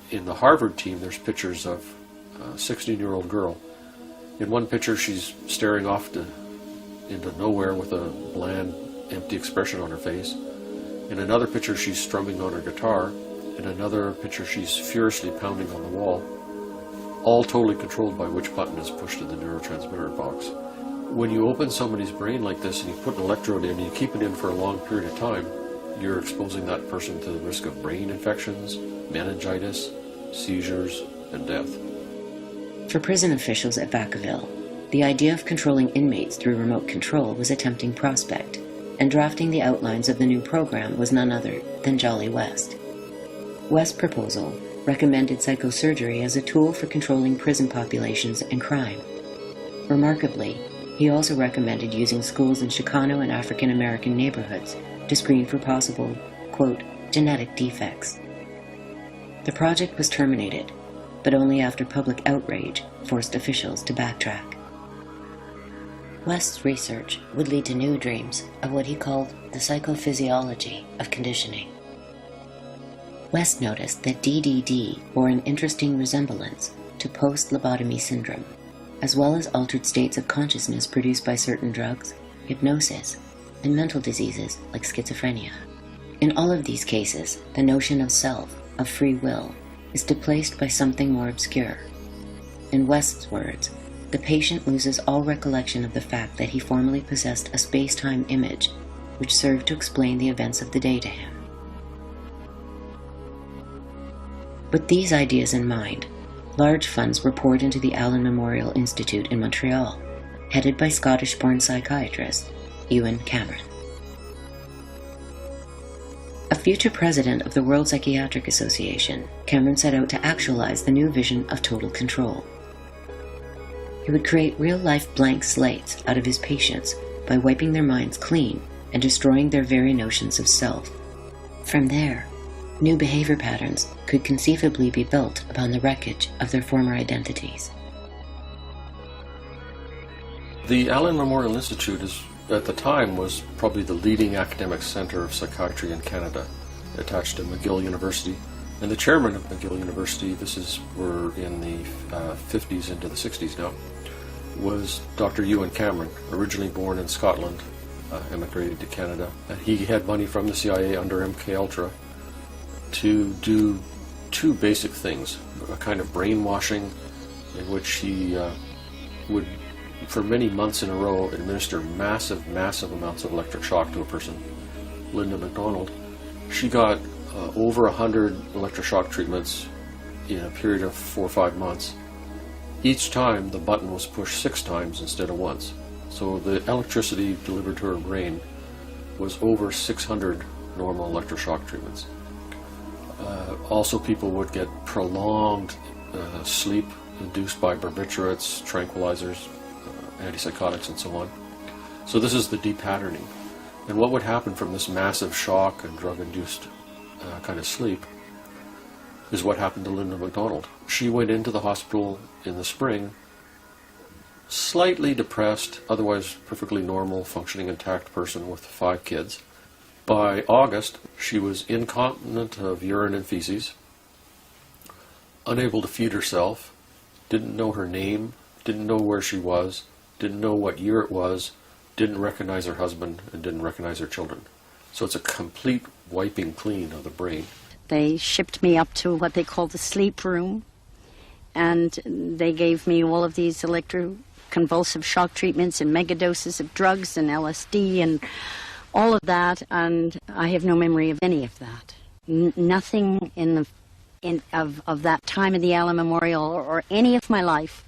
In the Harvard team, there's pictures of a 16-year-old girl. In one picture, she's staring off into nowhere with a bland, empty expression on her face. In another picture, she's strumming on her guitar. In another picture, she's furiously pounding on the wall, all totally controlled by which button is pushed in the neurotransmitter box. When you open somebody's brain like this and you put an electrode in and you keep it in for a long period of time, you're exposing that person to the risk of brain infections, meningitis, seizures, and death. For prison officials at Vacaville, the idea of controlling inmates through remote control was a tempting prospect, and drafting the outlines of the new program was none other than Jolly West. West's proposal recommended psychosurgery as a tool for controlling prison populations and crime. Remarkably, he also recommended using schools in Chicano and African American neighborhoods to screen for possible, quote, genetic defects. The project was terminated, but only after public outrage forced officials to backtrack. West's research would lead to new dreams of what he called the psychophysiology of conditioning. West noticed that DDD bore an interesting resemblance to post-lobotomy syndrome, as well as altered states of consciousness produced by certain drugs, hypnosis, and mental diseases like schizophrenia. In all of these cases, the notion of self, of free will, is displaced by something more obscure. In West's words, the patient loses all recollection of the fact that he formerly possessed a space-time image which served to explain the events of the day to him. With these ideas in mind, large funds were poured into the Allen Memorial Institute in Montreal, headed by Scottish-born psychiatrist Ewan Cameron. A future president of the World Psychiatric Association, Cameron set out to actualize the new vision of total control. He would create real-life blank slates out of his patients by wiping their minds clean and destroying their very notions of self. From there, new behavior patterns could conceivably be built upon the wreckage of their former identities. The Allen Memorial Institute at the time was probably the leading academic center of psychiatry in Canada, attached to McGill University. And the chairman of McGill University, we're in the 50s into the 60s now, was Dr. Ewan Cameron, originally born in Scotland, emigrated to Canada. And he had money from the CIA under MKUltra to do two basic things: a kind of brainwashing in which he would, for many months in a row, administer massive amounts of electric shock to a person. Linda McDonald, she got over 100 electroshock treatments in a period of 4 or 5 months Each time the button was pushed 6 times instead of once. So the electricity delivered to her brain was over 600 normal electroshock treatments. Also, people would get prolonged sleep induced by barbiturates, tranquilizers, antipsychotics, and so on. So this is the depatterning. And what would happen from this massive shock and drug-induced kind of sleep is what happened to Linda McDonald. She went into the hospital in the spring, slightly depressed, otherwise perfectly normal, functioning, intact person with 5 kids. By August, she was incontinent of urine and feces, unable to feed herself, didn't know her name, didn't know where she was, didn't know what year it was, didn't recognize her husband, and didn't recognize her children. So it's a complete wiping clean of the brain. They shipped me up to what they call the sleep room, and they gave me all of these electroconvulsive shock treatments and megadoses of drugs and LSD and all of that, and I have no memory of any of that. Nothing of that time of the Allen Memorial or any of my life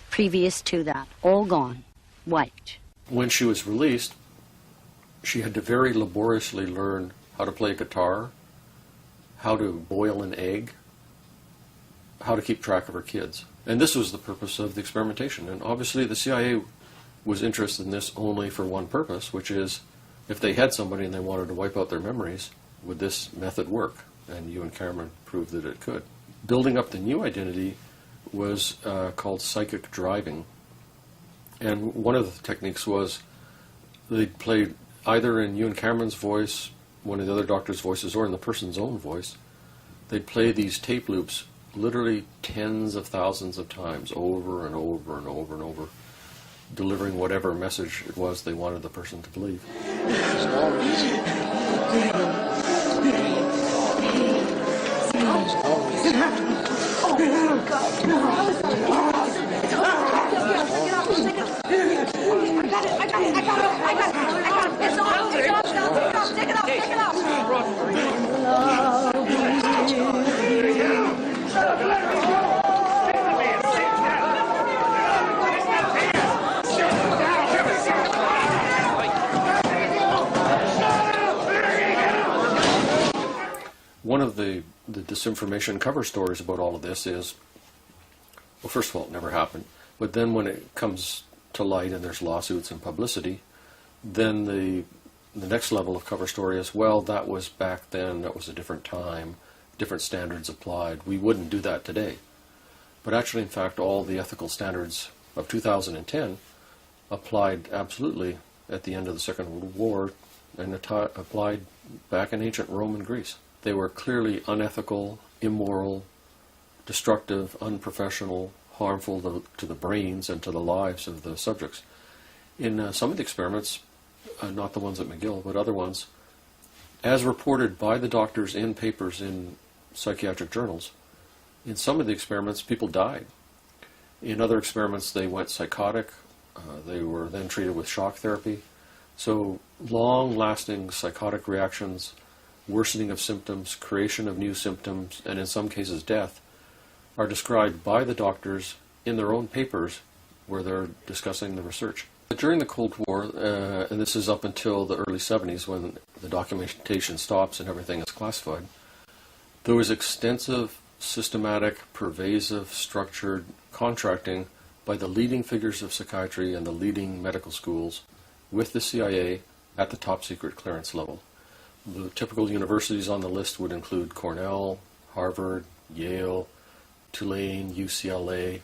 previous to that. All gone. Wiped. When she was released, she had to very laboriously learn how to play guitar, how to boil an egg, how to keep track of her kids. And this was the purpose of the experimentation. And obviously the CIA was interested in this only for one purpose, which is if they had somebody and they wanted to wipe out their memories, would this method work? And Ewan Cameron proved that it could. Building up the new identity was called psychic driving. And one of the techniques was they played either in Ewan Cameron's voice, one of the other doctors' voices, or in the person's own voice. They'd play these tape loops literally tens of thousands of times over and over and over and over, delivering whatever message it was they wanted the person to believe. One of the disinformation cover stories about all of this is, well, first of all, it never happened. But then when it comes to light and there's lawsuits and publicity, then the next level of cover story is, well, that was back then, that was a different time, different standards applied. We wouldn't do that today. But actually, in fact, all the ethical standards of 2010 applied absolutely at the end of the Second World War and applied back in ancient Rome and Greece. They were clearly unethical, immoral, destructive, unprofessional, harmful to the brains and to the lives of the subjects. In some of the experiments, not the ones at McGill, but other ones, as reported by the doctors in papers in psychiatric journals, in some of the experiments, people died. In other experiments, they went psychotic. They were then treated with shock therapy. So long-lasting psychotic reactions, worsening of symptoms, creation of new symptoms, and in some cases death, are described by the doctors in their own papers where they're discussing the research. During the Cold War, and this is up until the early 70s when the documentation stops and everything is classified, there was extensive, systematic, pervasive, structured contracting by the leading figures of psychiatry and the leading medical schools with the CIA at the top secret clearance level. The typical universities on the list would include Cornell, Harvard, Yale, Tulane, UCLA,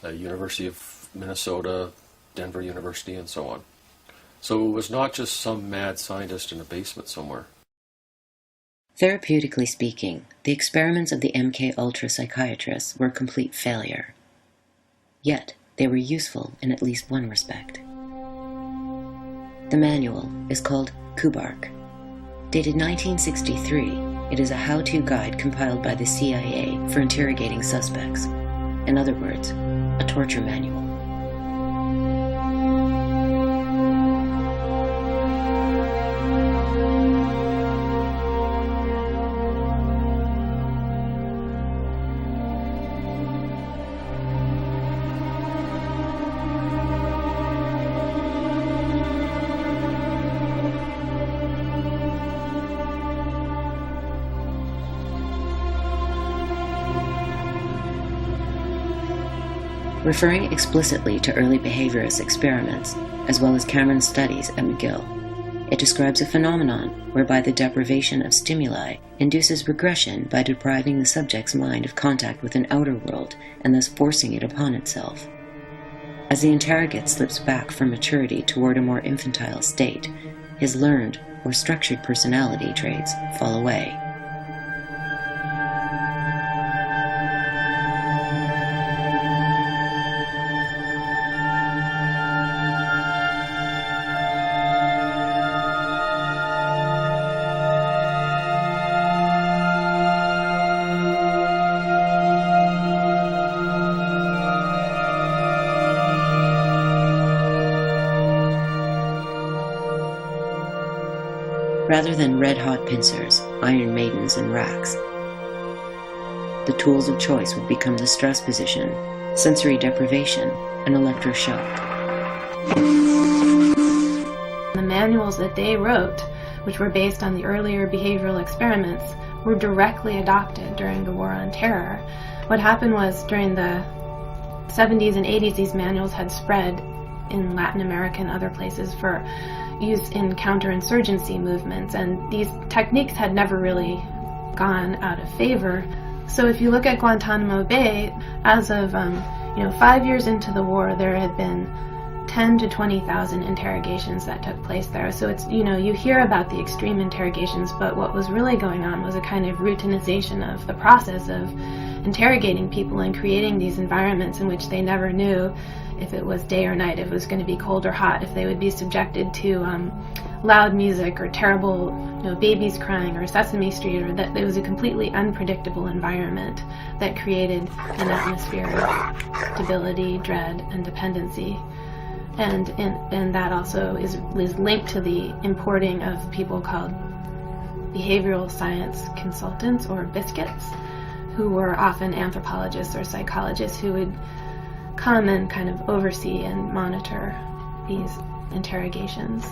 University of Minnesota, Denver University, and so on. So it was not just some mad scientist in a basement somewhere. Therapeutically speaking, the experiments of the MK-Ultra psychiatrists were a complete failure. Yet, they were useful in at least one respect. The manual is called Kubark. Dated 1963, it is a how-to guide compiled by the CIA for interrogating suspects. In other words, a torture manual. Referring explicitly to early behaviorist experiments, as well as Cameron's studies at McGill, it describes a phenomenon whereby the deprivation of stimuli induces regression by depriving the subject's mind of contact with an outer world and thus forcing it upon itself. As the interrogate slips back from maturity toward a more infantile state, his learned or structured personality traits fall away. Rather than red-hot pincers, iron maidens, and racks, the tools of choice would become the stress position, sensory deprivation, and electroshock. The manuals that they wrote, which were based on the earlier behavioral experiments, were directly adopted during the War on Terror. What happened was, during the 70s and 80s, these manuals had spread in Latin America and other places for use in counterinsurgency movements, and these techniques had never really gone out of favor. So if you look at Guantanamo Bay, as of 5 years into the war, there had been 10 to 20,000 interrogations that took place there. So it's, you hear about the extreme interrogations, but what was really going on was a kind of routinization of the process of interrogating people and creating these environments in which they never knew if it was day or night, if it was going to be cold or hot, if they would be subjected to loud music or terrible babies crying or Sesame Street, or that it was a completely unpredictable environment that created an atmosphere of stability, dread, and dependency. And that also is linked to the importing of people called behavioral science consultants, or biscuits, who were often anthropologists or psychologists who would come and kind of oversee and monitor these interrogations.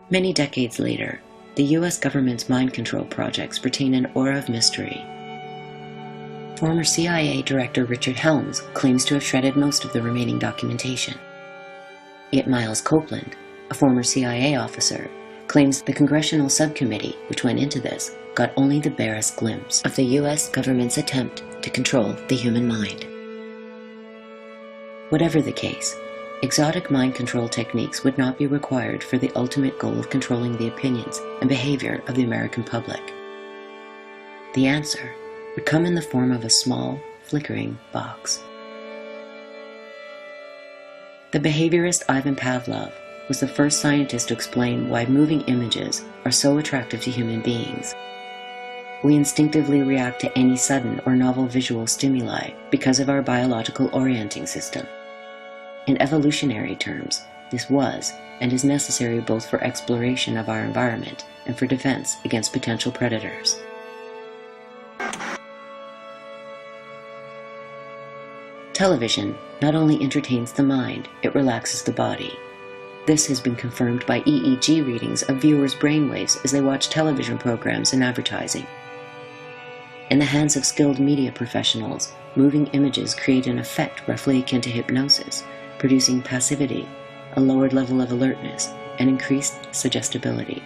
Many decades later, the U.S. government's mind control projects retain an aura of mystery. Former CIA Director Richard Helms claims to have shredded most of the remaining documentation. Yet Miles Copeland, a former CIA officer, claims the congressional subcommittee which went into this got only the barest glimpse of the U.S. government's attempt to control the human mind. Whatever the case, exotic mind control techniques would not be required for the ultimate goal of controlling the opinions and behavior of the American public. The answer would come in the form of a small, flickering box. The behaviorist Ivan Pavlov was the first scientist to explain why moving images are so attractive to human beings. We instinctively react to any sudden or novel visual stimuli because of our biological orienting system. In evolutionary terms, this was and is necessary both for exploration of our environment and for defense against potential predators. Television not only entertains the mind, it relaxes the body. This has been confirmed by EEG readings of viewers' brainwaves as they watch television programs and advertising. In the hands of skilled media professionals, moving images create an effect roughly akin to hypnosis, producing passivity, a lowered level of alertness, and increased suggestibility.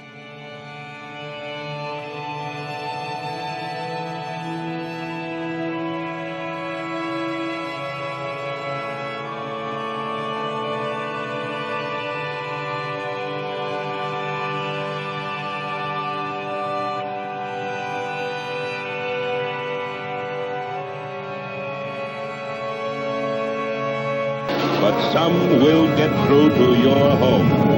But some will get through to your home.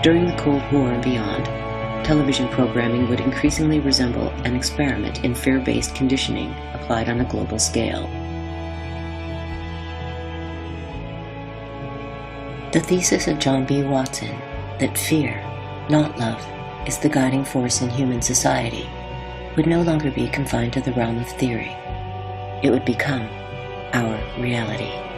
During the Cold War and beyond, television programming would increasingly resemble an experiment in fear-based conditioning applied on a global scale. The thesis of John B. Watson, that fear, not love, is the guiding force in human society, would no longer be confined to the realm of theory. It would become our reality.